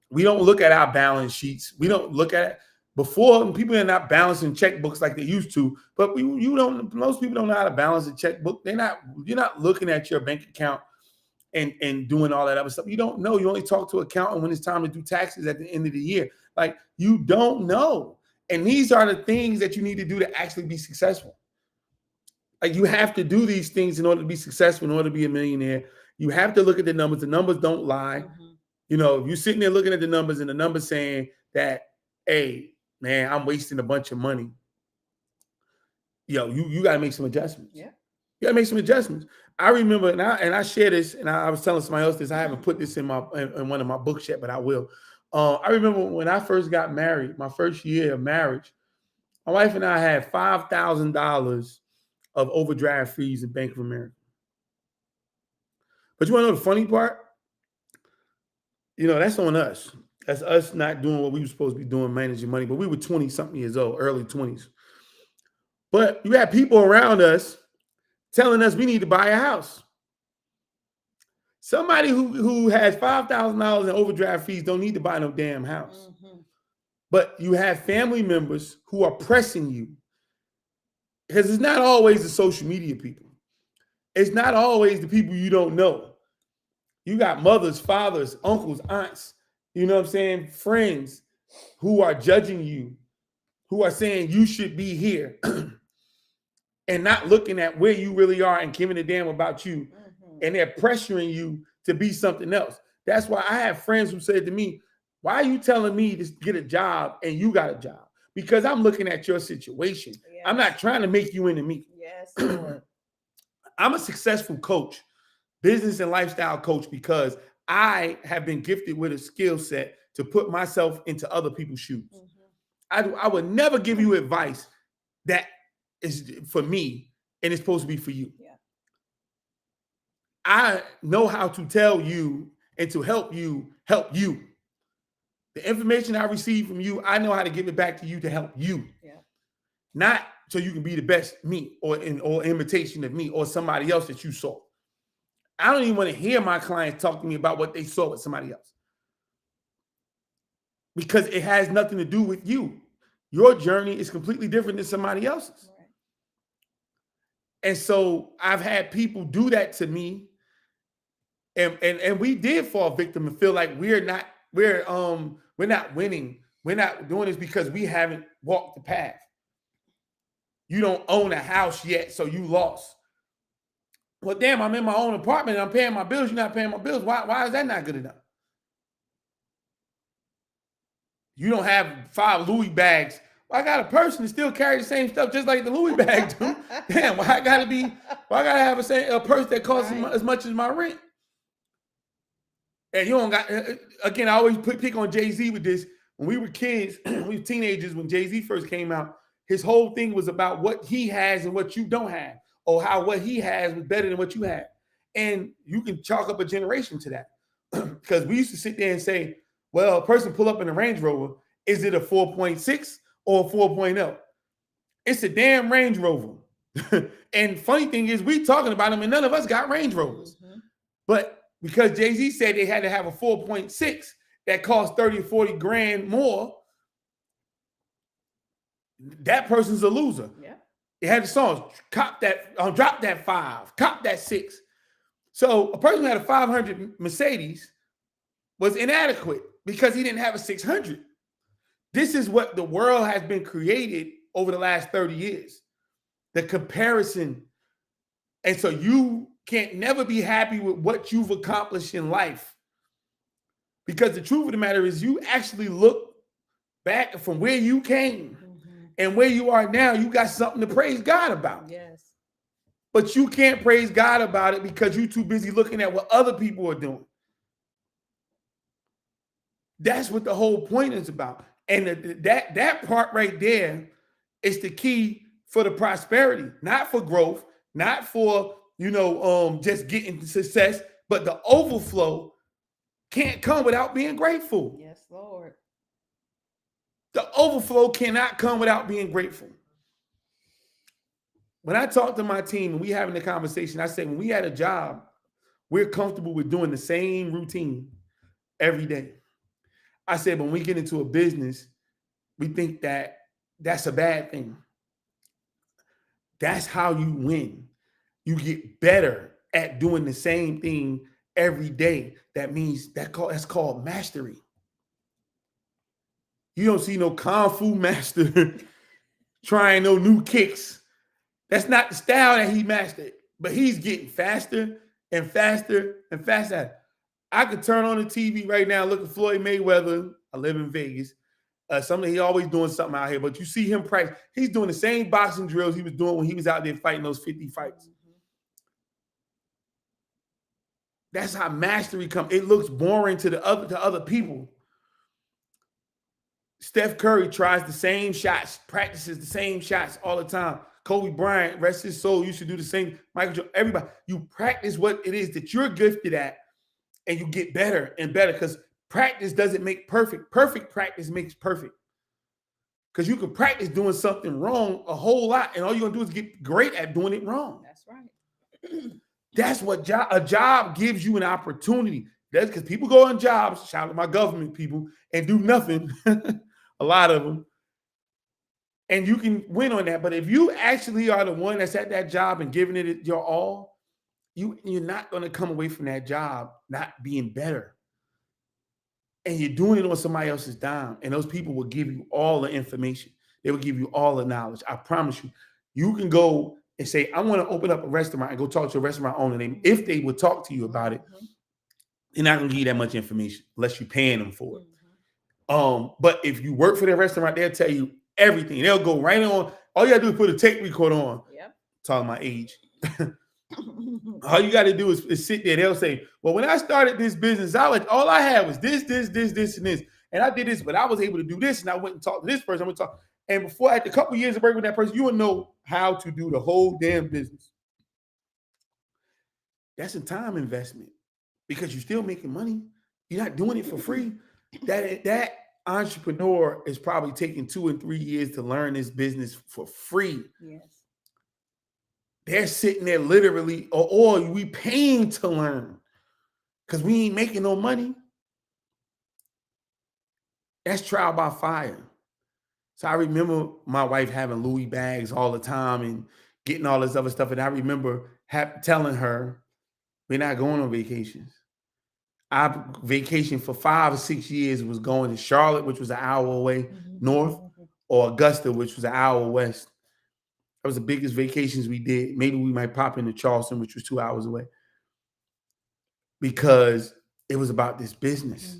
we don't look at our balance sheets. We don't look at it. Before, people are not balancing checkbooks like they used to, but most people don't know how to balance a checkbook. You're not looking at your bank account and doing all that other stuff. You don't know. You only talk to an accountant when it's time to do taxes at the end of the year. Like, you don't know. And these are the things that you need to do to actually be successful. Like, you have to do these things in order to be successful, in order to be a millionaire. You have to look at the numbers. The numbers don't lie. Mm-hmm. If you're sitting there looking at the numbers and the numbers saying that, hey, man, I'm wasting a bunch of money, you got to make some adjustments. Yeah. You got to make some adjustments. I remember, and I share this, and I was telling somebody else this. I haven't put this in one of my books yet, but I will. I remember when I first got married, my first year of marriage, my wife and I had $5,000 of overdraft fees in Bank of America. But you want to know the funny part? That's on us. That's us not doing what we were supposed to be doing, managing money. But we were 20-something years old, early 20s. But you had people around us telling us we need to buy a house. Somebody who has $5,000 in overdraft fees don't need to buy no damn house. Mm-hmm. But you have family members who are pressing you. Because it's not always the social media people. It's not always the people you don't know. You got mothers, fathers, uncles, aunts, friends who are judging you, who are saying you should be here and not looking at where you really are and giving a damn about you. Mm-hmm. And they're pressuring you to be something else. That's why I have friends who said to me, why are you telling me to get a job and you got a job? Because I'm looking at your situation. Yes. I'm not trying to make you into me. Yes, Lord. I'm a successful coach, business and lifestyle coach, because I have been gifted with a skill set to put myself into other people's shoes. Mm-hmm. I would never give you advice that is for me and it's supposed to be for you. Yeah. I know how to tell you and to help you help you. The information I receive from you, I know how to give it back to you to help you. Yeah. Not so you can be the best me or imitation of me or somebody else that you saw. I don't even want to hear my clients talk to me about what they saw with somebody else, because it has nothing to do with you. Your journey is completely different than somebody else's. Right. And so I've had people do that to me, and we did fall victim and feel like we're not winning. We're not doing this because we haven't walked the path. You don't own a house yet, so you lost. Well, damn, I'm in my own apartment and I'm paying my bills. You're not paying my bills. Why is that not good enough? You don't have 5 Louis bags. Well, I got a person that still carry the same stuff just like the Louis bag do. Damn, why I gotta have a purse that costs as much as my rent? And you don't got, again, I always pick on Jay-Z with this. When we were kids, we were teenagers, when Jay-Z first came out, his whole thing was about what he has and what you don't have, or how what he has was better than what you have. And you can chalk up a generation to that. Because we used to sit there and say, well, a person pull up in a Range Rover Is it a 4.6 or a 4.0? It's a damn Range Rover. And funny thing is, we talking about them and none of us got Range Rovers. Mhm. But because Jay-Z said they had to have a 4.6 that cost 30 or 40 grand more, that person's a loser. Yeah. It had the songs, cop that, drop that 5, cop that 6. So a person who had a 500 Mercedes was inadequate because he didn't have a 600. This is what the world has been created over the last 30 years. The comparison. And so you can't never be happy with what you've accomplished in life. Because the truth of the matter is you actually look back from where you came and where you are now, you got something to praise God about. Yes. But you can't praise God about it because you're too busy looking at what other people are doing. That's what the whole point is about. And that part right there is the key for the prosperity, not for growth, not for, just getting success, but the overflow can't come without being grateful. Yes, Lord. The overflow cannot come without being grateful. When I talk to my team and we having the conversation, I say, when we had a job, we're comfortable with doing the same routine every day. I said, when we get into a business, we think that that's a bad thing. That's how you win. You get better at doing the same thing every day. That means that's called mastery. You don't see no Kung Fu master trying no new kicks. That's not the style that he mastered, but he's getting faster and faster and faster. I could turn on the TV right now, look at Floyd Mayweather. I live in Vegas. He always doing something out here, but you see him practice. He's doing the same boxing drills he was doing when he was out there fighting those 50 fights. That's how mastery comes. It looks boring to other people. Steph Curry tries the same shots, practices the same shots all the time. Kobe Bryant, rest his soul, used to do the same. Michael Jordan, everybody. You practice what it is that you're gifted at, and you get better and better because practice doesn't make perfect. Perfect practice makes perfect. Because you can practice doing something wrong a whole lot, and all you're going to do is get great at doing it wrong. That's right. That's what a job gives you an opportunity. That's because people go on jobs, shout out to my government people, and do nothing. A lot of them. And you can win on that. But if you actually are the one that's at that job and giving it your all, you're not going to come away from that job not being better. And you're doing it on somebody else's dime. And those people will give you all the information. They will give you all the knowledge. I promise you. You can go and say, I want to open up a restaurant and go talk to a restaurant owner. And if they would talk to you about it, they're not going to give you that much information unless you're paying them for it. But if you work for their restaurant, they'll tell you everything. They'll go right on. All you got to do is put a tape recorder on. Yep. Talking my age. All you got to do is sit there. They'll say, well, when I started this business, all I had was this, and this. And I did this, but I was able to do this. And I went and talked to this person. I went to talk. And before, after a couple of years of working with that person, you will know how to do the whole damn business. That's a time investment because you're still making money. You're not doing it for free. That entrepreneur is probably taking 2 and 3 years to learn this business for free. Yes. They're sitting there literally, or we paying to learn because we ain't making no money. That's trial by fire. So I remember my wife having Louis bags all the time and getting all this other stuff. And I remember telling her, we're not going on vacations. Our vacation for 5 or 6 years was going to Charlotte, which was an hour away north, or Augusta, which was an hour west. That was the biggest vacations we did. Maybe we might pop into Charleston, which was 2 hours away, because it was about this business.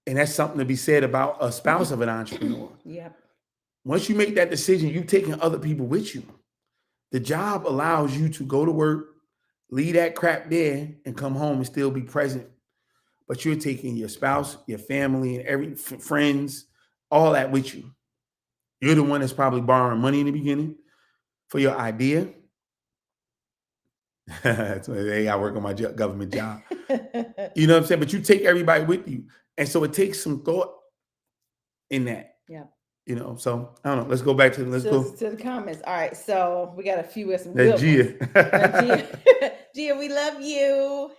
And that's something to be said about a spouse of an entrepreneur. Yep. Once you make that decision, you're taking other people with you. The job allows you to go to work, leave that crap there, and come home and still be present. But you're taking your spouse, your family, and friends, all that with you. You're the one that's probably borrowing money in the beginning for your idea. That's why I work on my government job. You know what I'm saying? But you take everybody with you. And so it takes some thought in that. Yeah. So I don't know. Let's go back to let's go. To the comments. All right, so we got a few with some That good ones. Gia. Gia, Gia, we love you.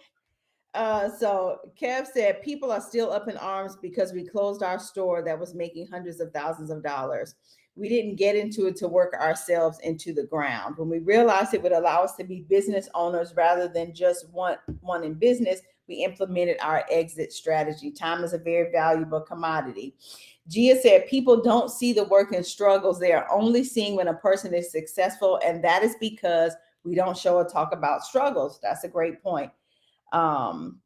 So Kev said people are still up in arms because we closed our store that was making hundreds of thousands of dollars. We didn't get into it to work ourselves into the ground. When we realized it would allow us to be business owners rather than just one in business, we implemented our exit strategy. Time is a very valuable commodity. Gia said people don't see the work and struggles. They are only seeing when a person is successful, and that is because we don't show or talk about struggles. That's a great point. Um,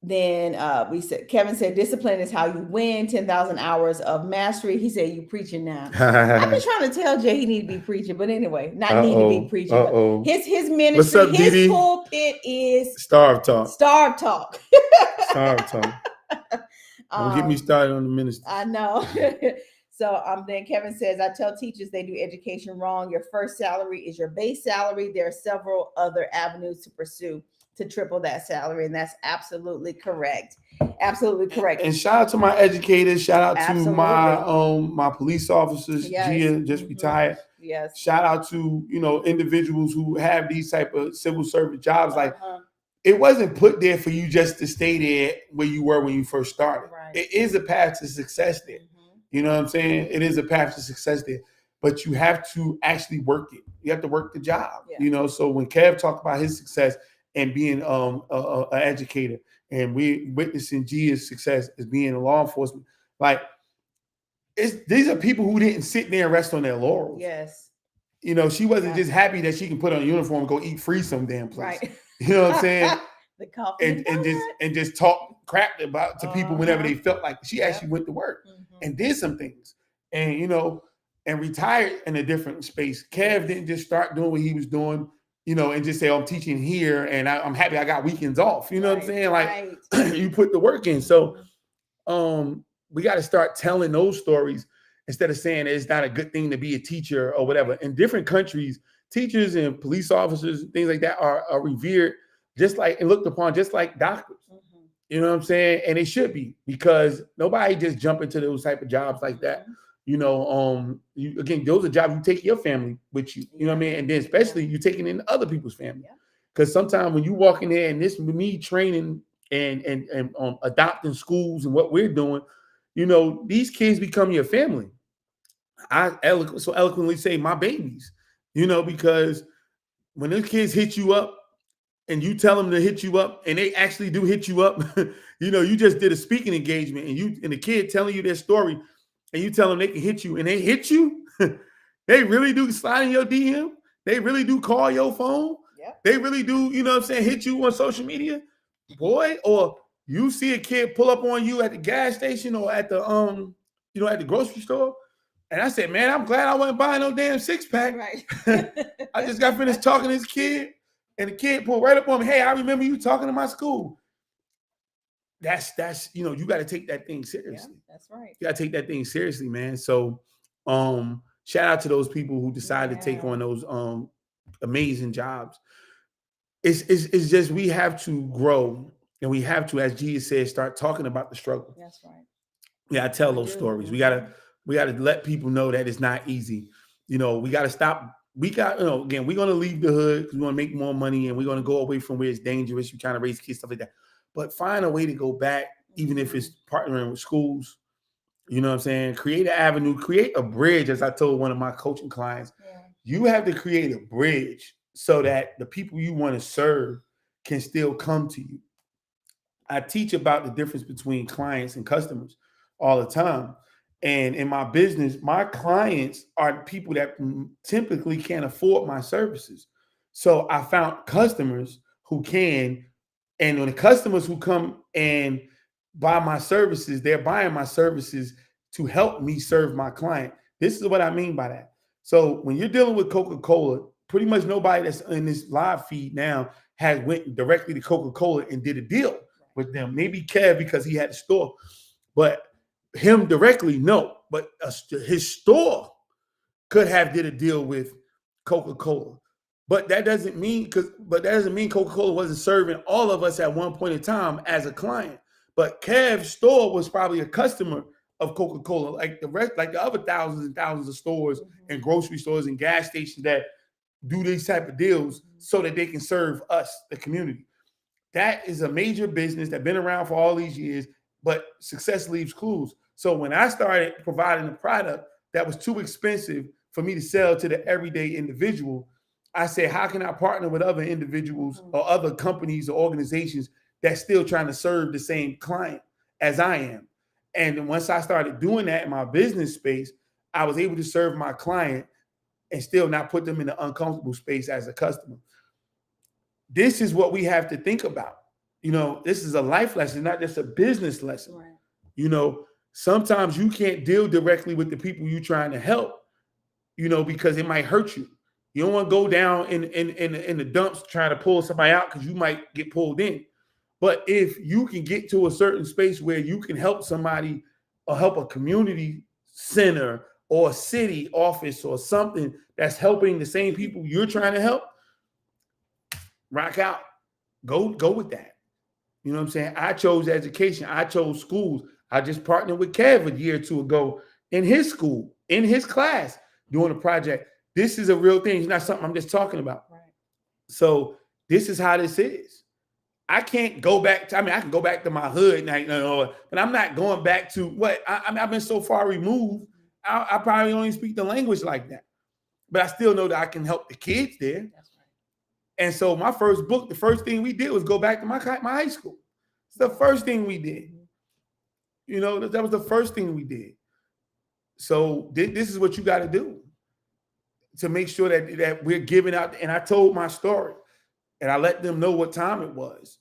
then we said Kevin said discipline is how you win. 10,000 hours of mastery. He said you preaching now. I've been trying to tell Jay he need to be preaching, but anyway, not need to be preaching. But his ministry, What's up, his Didi? pulpit is S.T.A.R.V.E Talk. S.T.A.R.V.E Talk. S.T.A.R.V.E Talk. Don't get me started on the ministers. I know. So then Kevin says, I tell teachers they do education wrong. Your first salary is your base salary. There are several other avenues to pursue to triple that salary, and that's absolutely correct. Absolutely correct. And shout out to my educators. Shout out to my police officers. Yes. Gia just retired. Yes. Shout out to individuals who have these type of civil service jobs. Like it wasn't put there for you just to stay there where you were when you first started. Right. It is a path to success there. You know what I'm saying? It is a path to success there. But you have to actually work it. You have to work the job. Yeah. So when Kev talked about his success and being an educator, and we witnessing Gia's success as being a law enforcement, like these are people who didn't sit there and rest on their laurels. Yes. She wasn't just happy that she can put on a uniform and go eat free some damn place. Right. You know what I'm saying? The coffee and just talk crap about to people whenever they felt like she actually went to work and did some things. And and retired in a different space. Kev didn't just start doing what he was doing, and just say, oh, I'm teaching here and I'm happy I got weekends off. You know what I'm saying? Like you put the work in. So we got to start telling those stories instead of saying it's not a good thing to be a teacher or whatever. In different countries, teachers and police officers, things like that are revered just like and looked upon just like doctors. You know what I'm saying? And it should be, because nobody just jump into those type of jobs like that. Again, those are jobs you take your family with you. You know what I mean? And then especially you taking in other people's family. Because sometimes when you walk in there, and this with me training and adopting schools and what we're doing, these kids become your family. I so eloquently say my babies, because when those kids hit you up and you tell them to hit you up and they actually do hit you up, you just did a speaking engagement and the kid telling you their story and you tell them they can hit you and they hit you, they really do slide in your DM. They really do call your phone. Yep. They really do, hit you on social media, boy. Or you see a kid pull up on you at the gas station or at the at the grocery store. And I said, man, I'm glad I wasn't buying no damn six-pack. Right. I just got finished talking to this kid, and the kid pulled right up on me. Hey, I remember you talking to my school. That's you got to take that thing seriously. Yeah, that's right. You got to take that thing seriously, man. So shout out to those people who decided to take on those amazing jobs. It's just we have to grow, and we have to, as Gia said, start talking about the struggle. That's right. Yeah, I tell those stories. We gotta let people know that it's not easy. We gotta stop. Again, we're gonna leave the hood because we want to make more money and we're gonna go away from where it's dangerous. You kind of raise kids, stuff like that. But find a way to go back, even if it's partnering with schools. You know what I'm saying? Create an avenue, create a bridge, as I told one of my coaching clients. Yeah. You have to create a bridge so that the people you want to serve can still come to you. I teach about the difference between clients and customers all the time. And in my business, my clients are people that typically can't afford my services. So I found customers who can, and when the customers who come and buy my services, they're buying my services to help me serve my client. This is what I mean by that. So when you're dealing with Coca-Cola, pretty much nobody that's in this live feed now has went directly to Coca-Cola and did a deal with them. Maybe Kev because he had a store, but him directly, no. But his store could have did a deal with Coca-Cola. But that doesn't mean Coca-Cola wasn't serving all of us at one point in time as a client. But Kev's store was probably a customer of Coca-Cola, like the other thousands and thousands of stores and grocery stores and gas stations that do these type of deals so that they can serve us, the community. That is a major business that's been around for all these years, but success leaves clues. So when I started providing a product that was too expensive for me to sell to the everyday individual, I said, how can I partner with other individuals or other companies or organizations that's still trying to serve the same client as I am? And once I started doing that in my business space, I was able to serve my client and still not put them in an uncomfortable space as a customer. This is what we have to think about. This is a life lesson, not just a business lesson. Right. Sometimes you can't deal directly with the people you're trying to help, because it might hurt you. You don't want to go down in the dumps trying to pull somebody out because you might get pulled in. But if you can get to a certain space where you can help somebody or help a community center or a city office or something that's helping the same people you're trying to help, rock out. Go with that. You know what I'm saying? I chose education. I chose schools. I just partnered with Kev a year or two ago in his school, in his class, doing a project. This is a real thing. It's not something I'm just talking about. Right. So this is how this is. I can't go back to, I can go back to my hood, but I'm not going back to what, I've been so far removed, I probably don't even speak the language like that. But I still know that I can help the kids there. That's right. And so my first book, the first thing we did was go back to my high school. It's the first thing we did. That was the first thing we did. So this is what you got to do to make sure that we're giving out. And I told my story and I let them know what time it was.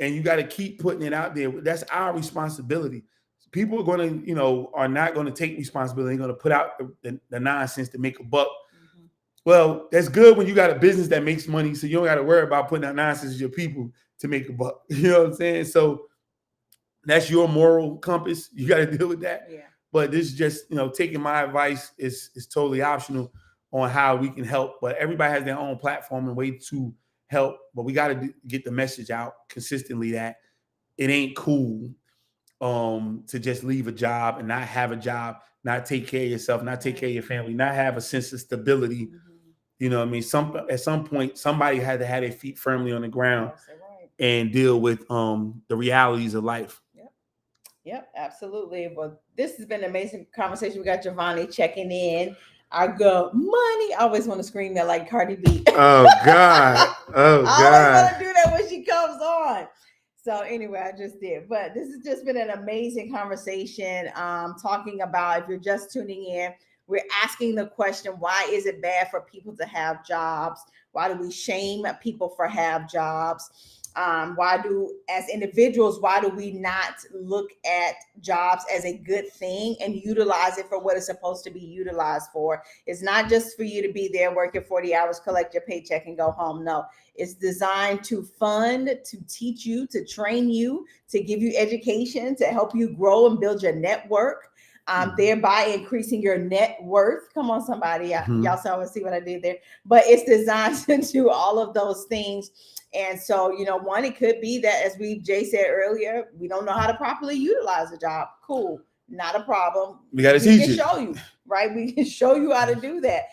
And you got to keep putting it out there. That's our responsibility. People are going to, are not going to take responsibility. They're going to put out the nonsense to make a buck. Mm-hmm. Well, that's good when you got a business that makes money, so you don't got to worry about putting out nonsense to your people to make a buck. You know what I'm saying? So that's your moral compass. You got to deal with that. Yeah. But this is just, taking my advice is totally optional on how we can help. But everybody has their own platform and way to help. But we got to get the message out consistently that it ain't cool to just leave a job and not have a job, not take care of yourself, not take care of your family, not have a sense of stability. Mm-hmm. You know what I mean? At some point, somebody had to have their feet firmly on the ground and deal with the realities of life. Yep, absolutely. Well, this has been an amazing conversation. We got Giovanni checking in. I go, money. I always want to scream that like Cardi B. Oh, God. Oh, God. I always want to do that when she comes on. So anyway, I just did. But this has just been an amazing conversation talking about, if you're just tuning in, we're asking the question, why is it bad for people to have jobs? Why do we shame people for have jobs? As individuals, why do we not look at jobs as a good thing and utilize it for what it's supposed to be utilized for? It's not just for you to be there working 40 hours, collect your paycheck and go home. No, it's designed to fund, to teach you, to train you, to give you education, to help you grow and build your network. Thereby increasing your net worth. Come on, somebody. Y'all saw and see what I did there. But it's designed to do all of those things. And so, one, it could be that, as Jay said earlier, we don't know how to properly utilize a job. Cool. Not a problem. We got to teach you. We can show you, right? We can show you how to do that.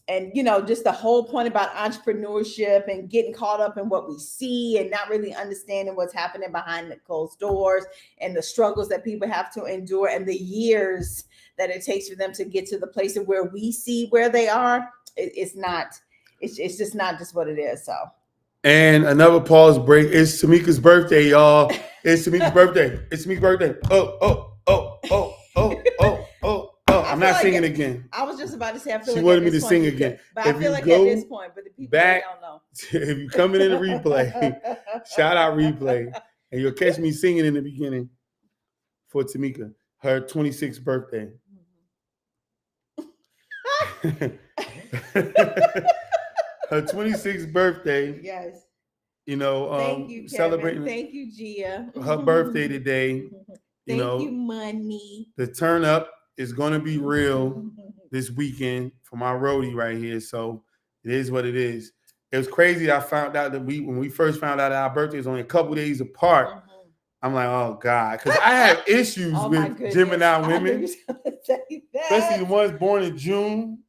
And, just the whole point about entrepreneurship and getting caught up in what we see and not really understanding what's happening behind the closed doors and the struggles that people have to endure and the years that it takes for them to get to the place of where we see where they are. It's just not just what it is. So. And another pause break. It's Tamika's birthday, y'all. It's Tamika's birthday. It's Tamika's birthday. Oh. I'm not singing again. I was just about to say, I feel she wanted me to sing again. But I feel like at this point, but the people don't know. If you coming in the replay, shout out replay, and you'll catch me singing in the beginning for Tamika, her 26th birthday. Her 26th birthday. Yes. Thank you, Kevin. Celebrating. Thank you, Gia. Her birthday today. Thank you, money. The turn up is going to be real this weekend for my roadie right here. So it is what it is. It was crazy. I found out that when we first found out that our birthday is only a couple days apart. I'm like, oh God, because I have issues Oh my with goodness. Gemini I knew you women, were gonna say especially that. the ones born in June.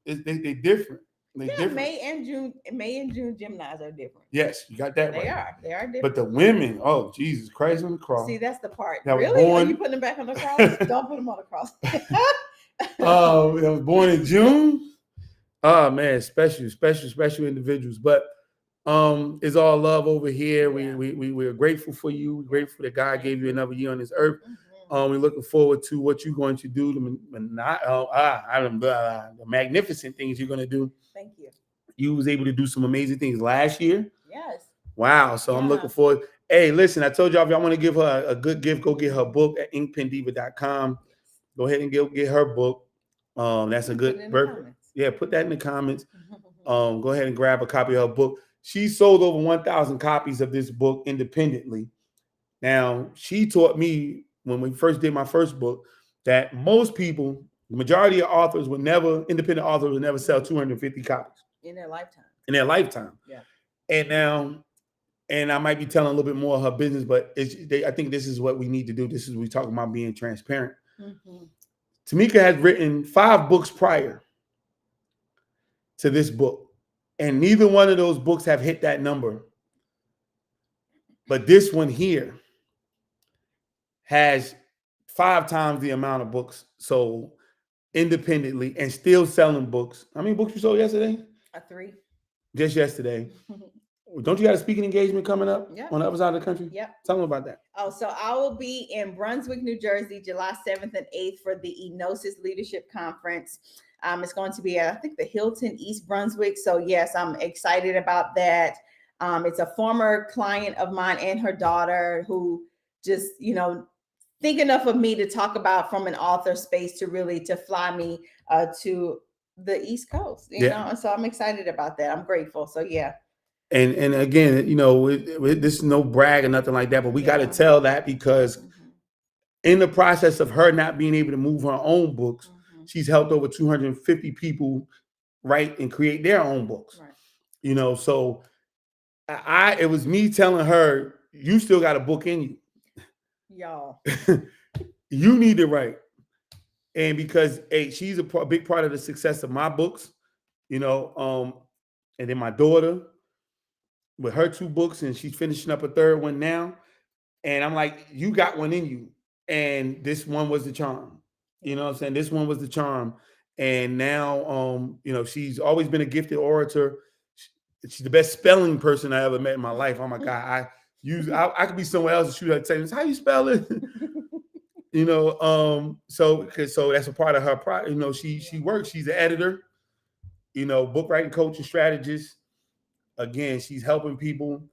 They different. They Yeah, different. May and June Geminis are different. Yes, you got that They right. are. They are But different. the women, oh Jesus Christ on the cross, See, that's the part. that was Really? Are you born. putting them back on the cross? Don't put them on the cross. That was born in June. Oh man, special individuals. But it's all love over here. Yeah. We're grateful for you. We're grateful that God gave you another year on this earth. Mhm. We're looking forward to what you're going to do. The magnificent things you're going to do. Thank you. You was able to do some amazing things last year. Yes. Wow. So I'm Yeah. looking forward. Hey, listen, I told y'all if y'all want to give her a good gift, go get her book at inkpendiva.com. Yes. Go ahead and get her book. That's a Put it good in the birth. comments. Yeah, put that in the comments. Go ahead and grab a copy of her book. She sold over 1,000 copies of this book independently. Now, she taught me when we first did my first book that most people, the majority of authors independent authors would never sell 250 copies In their lifetime. in their lifetime. Yeah. And I might be telling a little bit more of her business, but I think this is what we need to do. This is we talk about being transparent. Mm-hmm. Tamika has written 5 books prior to this book, and neither one of those books have hit that number. But this one here has 5 times the amount of books sold independently and still selling books. How many books you sold yesterday? 3. Just yesterday. Don't you got a speaking engagement coming up Yep. on the other side of the country? Yep. Tell them about that. Oh, so I will be in Brunswick, New Jersey, July 7th and 8th for the Enosis Leadership Conference. It's going to be at, I think, the Hilton East Brunswick. So yes, I'm excited about that. It's a former client of mine and her daughter who just, think enough of me to talk about from an author space to fly me to the East Coast, know. And so I'm excited about that. I'm grateful. So yeah. And again, this is no brag or nothing like that, but we got to tell that because in the process of her not being able to move her own books, she's helped over 250 people write and create their own books. Right. So it was me telling her, you still got a book in you. Y'all. You need to write. And because she's a big part of the success of my books, and then my daughter with her 2 books, and she's finishing up a 3rd one now. And I'm like, you got one in you. And this one was the charm. You know what I'm saying? This one was the charm. And now, she's always been a gifted orator. She's the best spelling person I ever met in my life. Oh my God. I could be somewhere else and shoot her and say, how you spell it? So that's a part of her. She works. She's an editor, book writing coach and strategist. Again, she's helping people.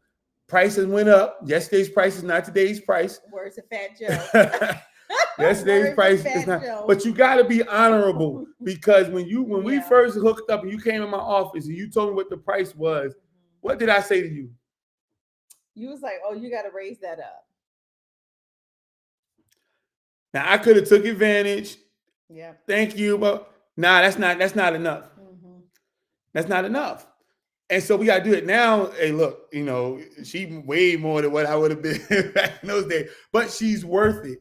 Prices went up. Yesterday's price is not today's price. Words of Fat Joe. Yesterday's price is not. Joe. But you got to be honorable because when we first hooked up and you came in my office and you told me what the price was, what did I say to you? You was like, "Oh, you got to raise that up." Now I could have took advantage. Yeah. Thank you, but that's not enough. Mm-hmm. That's not enough. And so we got to do it now. Hey, look, she way more than what I would have been back in those days, but she's worth it.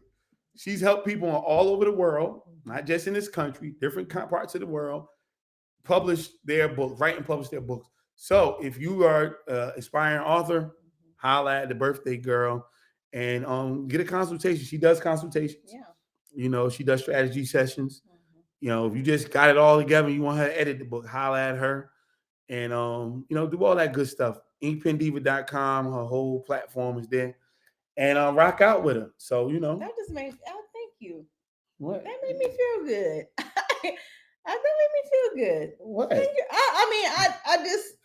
She's helped people all over the world, not just in this country, different parts of the world, publish their books, write and publish their books. So if you are an aspiring author, holla at the birthday girl and get a consultation. She does consultations. Yeah. She does strategy sessions. If you just got it all together, you want her to edit the book, holla at her. And, do all that good stuff. inkpendiva.com, her whole platform is there. And rock out with her. So, That just made, thank you. What? That made me feel good. That made me feel good. What? Thank you.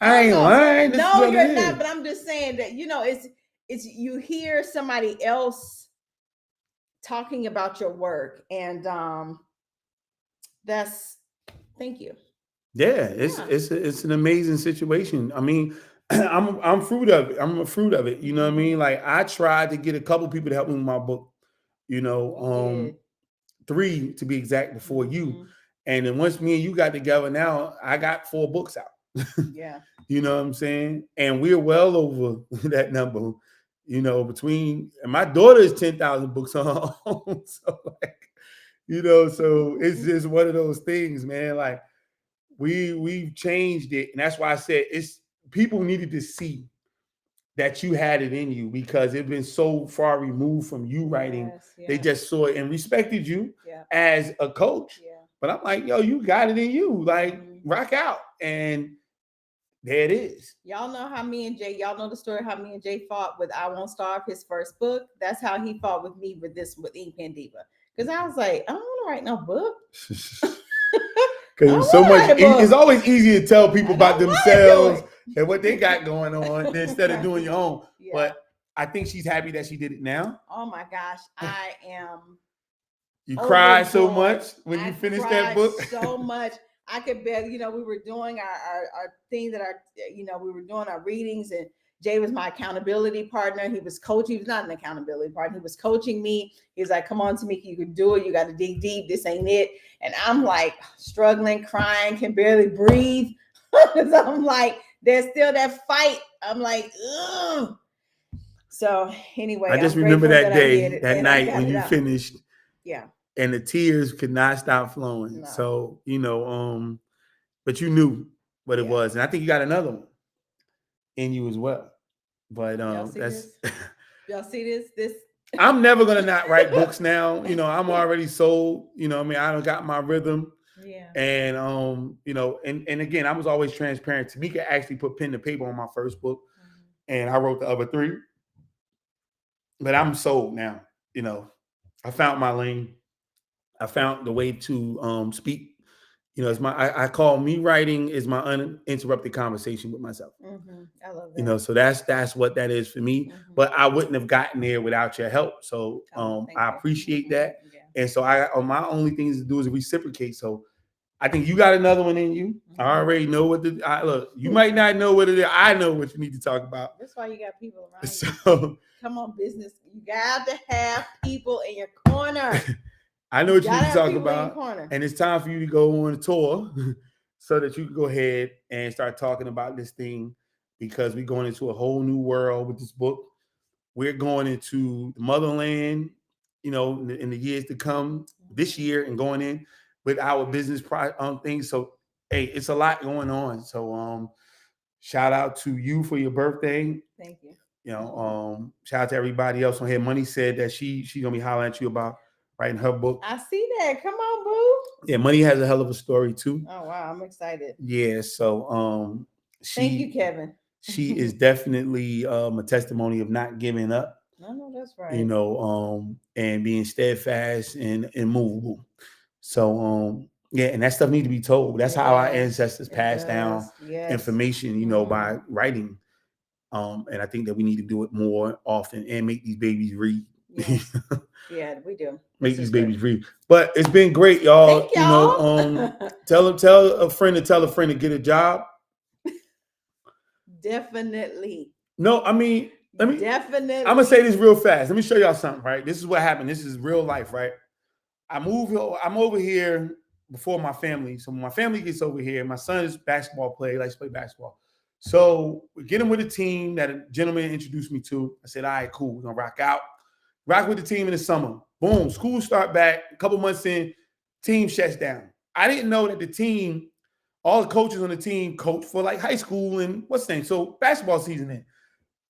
I ain't lying. No, you're not, but I'm just saying that, it's you hear somebody else talking about your work and thank you. Yeah, it's an amazing situation. I mean, I'm fruit of it. I'm a fruit of it. You know what I mean? Like I tried to get a couple people to help me with my book. 3 to be exact before you. And then once me and you got together, now I got 4 books out. Yeah. You know what I'm saying? And we're well over that number. Between and my daughter is 10,000 books on her own. So so it's just one of those things, man. Like we've changed it, and that's why I said it's people needed to see that you had it in you because it's been so far removed from you writing. Yes, They yes. just saw it and respected you Yeah, as a coach. yeah. But I'm like, yo, you got it in you. Like, Mhm. rock out. And there it is. Y'all know how me and Jay, y'all know the story how me and Jay fought with I Won't Starve, his first book. That's how he fought with me with Ink Pen Diva. Because I was like, I don't want to write no book. I Because don't it's so want to much, write a book. it's always easier to tell people I about don't want to do themselves it. and what they got going on instead of doing your own. Yeah. But I think she's happy that she did it now. Oh my gosh, I am You cried so overjoyed. much when I you finished that cried book. so much. I could barely, we were doing our thing that we were doing our readings, and Jay was my accountability partner. He was coaching. He was not an accountability partner. He was coaching me. He was like, come on, Tamika, you can do it. You got to dig deep. This ain't it. And I'm like struggling, crying, can barely breathe. I'm like, there's still that fight. I'm like, ugh. So I anyway, just I'm remember grateful that that I did day, it that and I night got when it you out. finished Yeah. and the tears could not stop flowing. No. So, but you knew what it Yeah. was. And I think you got another one in you as well. But Y'all see that's this? Y'all see this? This. I'm never gonna not write books now. I'm already sold. I don't got my rhythm. Yeah. And and again, I was always transparent. Tamika actually put pen to paper on my first book, and I wrote the other three. But I'm sold now. You know, I found my lane. I found the way to speak. It's I call me writing is my uninterrupted conversation with myself. I love that. So that's what that is for me. But I wouldn't have gotten there without your help. So Oh, thank I you. appreciate that. Yeah. And so my only things to do is reciprocate. So I think you got another one in you. I already know what look. You might not know what it is. I know what you need to talk about. That's why you got people around you. So Come on, business. You got to have people in your corner. I know what you gotta need to have talk people in your about. corner. And it's time for you to go on a tour so that you can go ahead and start talking about this thing because we're going into a whole new world with this book. We're going into the motherland, in the years to come this year and going in with our business things. So, hey, it's a lot going on. So, shout out to you for your birthday. Thank you. Shout out to everybody else on here. Money said that she's gonna be hollering at you about writing her book. I see that. Come on, boo. Yeah, Money has a hell of a story too. Oh wow, I'm excited. Yeah, so Thank you, Kevin. she is definitely a testimony of not giving up. No, that's right. And being steadfast and immovable. So yeah, and that stuff needs to be told. That's how our ancestors passed down information, by writing. And I think that we need to do it more often and make these babies read. Yes. Yeah, we do. Make these babies read. But it's been great, y'all. Thank y'all. Tell a friend to get a job. Definitely. No, I mean, definitely. I'm gonna say this real fast. Let me show y'all something, right? This is what happened. This is real life, right? I'm over here before my family. So when my family gets over here, my son is a basketball player, he likes to play basketball. So we get him with a team that a gentleman introduced me to. I said, all right, cool, we're gonna rock out. Rock with the team in the summer. Boom, school start back. A couple months in, team shuts down. I didn't know that the team, all the coaches on the team coach for like high school and what's the name? So basketball season in.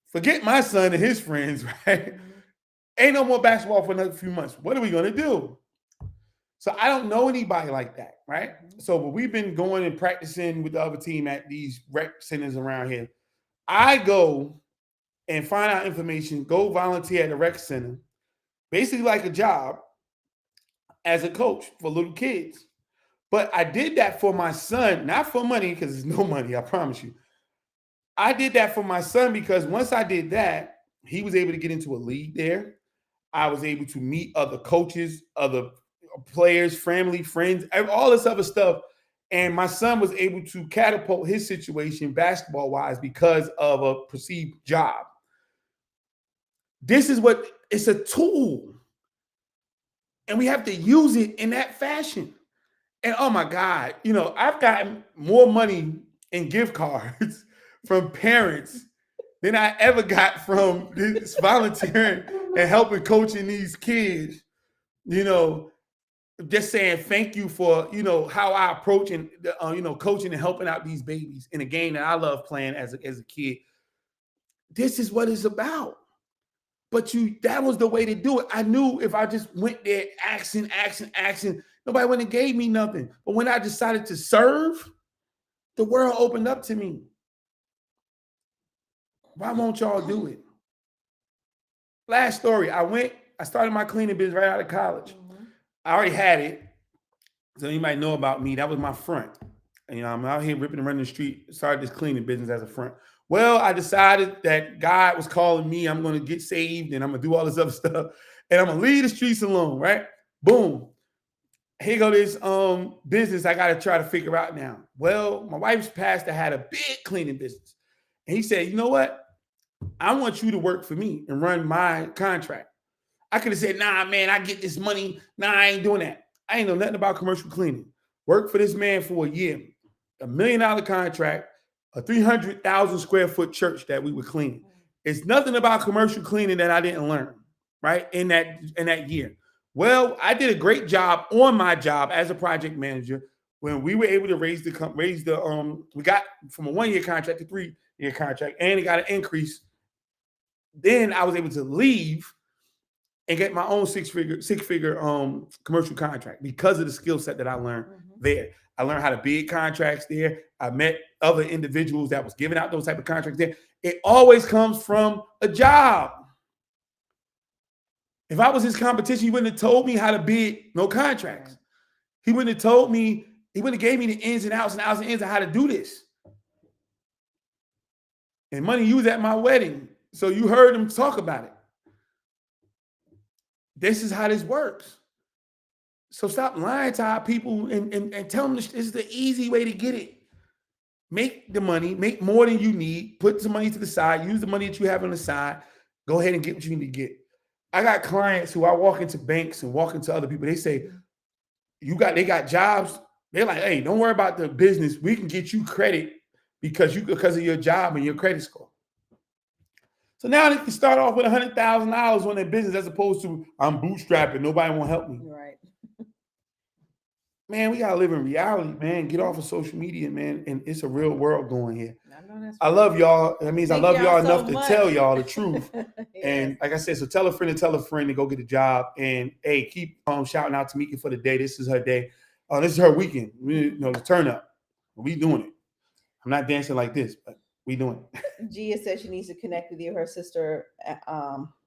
Forget my son and his friends, right? Ain't no more basketball for another few months. What are we gonna do? So I don't know anybody like that, right? So but we've been going and practicing with the other team at these rec centers around here. I go and find out information, go volunteer at the rec center, basically like a job as a coach for little kids. But I did that for my son, not for money, because there's no money, I promise you. I did that for my son because once I did that, he was able to get into a league there. I was able to meet other coaches, other players, family, friends, all this other stuff. And my son was able to catapult his situation basketball wise because of a perceived job. This is what it's a tool. And we have to use it in that fashion. And oh my God, I've gotten more money in gift cards from parents than I ever got from this volunteering and helping coaching these kids. You know, just saying thank you for, you know, how I approach and you know, coaching and helping out these babies in a game that I love playing as a kid. This is what it's about. But that was the way to do it. I knew if I just went there, action, nobody wouldn't have gave me nothing. But when I decided to serve, the world opened up to me. Why won't y'all do it? Last story. I started my cleaning business right out of college. Mm-hmm. I already had it. So you might know about me. That was my front. And, you know, I'm out here ripping and running the street. Started this cleaning business as a front. Well, I decided that God was calling me. I'm going to get saved and I'm going to do all this other stuff. And I'm going to leave the streets alone, right? Boom. Here go this business I got to try to figure out now. Well, my wife's pastor had a big cleaning business. And he said, you know what? I want you to work for me and run my contract. I could have said, nah, man, I get this money. Nah, I ain't doing that. I ain't know nothing about commercial cleaning. Worked for this man for a year. $1 million contract, a 300,000 square foot church that we were cleaning. It's nothing about commercial cleaning that I didn't learn, right? In that year. Well, I did a great job on my job as a project manager when we were able to we got from a 1-year contract to 3-year contract, and it got an increase. Then I was able to leave and get my own six-figure commercial contract because of the skill set that I learned there. I learned how to bid contracts there. I met other individuals that was giving out those type of contracts there. It always comes from a job. If I was his competition, he wouldn't have told me how to bid no contracts. He wouldn't have told me, he wouldn't have gave me the ins and outs of how to do this. And money, you was at my wedding, so you heard him talk about it. This is how this works. So stop lying to our people and tell them this is the easy way to get it. Make the money, make more than you need, put some money to the side, use the money that you have on the side, go ahead and get what you need to get. I got clients who I walk into banks and walk into other people, they say, they got jobs. They're like, hey, don't worry about the business. We can get you credit because of your job and your credit score. So now they can start off with $100,000 on their business as opposed to I'm bootstrapping, nobody won't help me. Right. Man, we gotta live in reality, man. Get off of social media, man. And it's a real world going here. I love y'all. That means I love y'all enough to tell y'all the truth. Yes. And like I said, so tell a friend to go get a job. And hey, keep shouting out to Mika for the day. This is her day. This is her weekend. The turn up. We doing it. I'm not dancing like this, but we doing it. Gia said she needs to connect with you, her sister,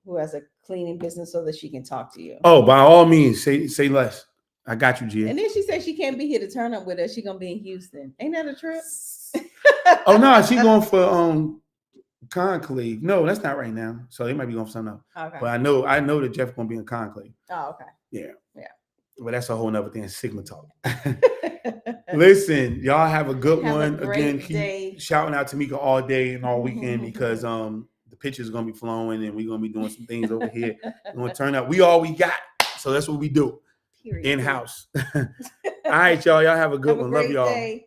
who has a cleaning business, so that she can talk to you. Oh, by all means, say less. I got you, Gia. And then she said she can't be here to turn up with us. She's gonna be in Houston. Ain't that a trip? Oh no, she going for Conclave. No, that's not right now. So they might be going for something else. Okay. But I know that Jeff gonna be in Conclave. Oh, okay. Yeah. But that's a whole nother thing. Sigma talk. Listen, y'all have a good one. Again, keep shouting out to Mika all day and all weekend because the pitches are gonna be flowing and we're gonna be doing some things over here. We're gonna turn up. We all we got. So that's what we do. In house. All right, y'all. Y'all have a good one. Love y'all. Day.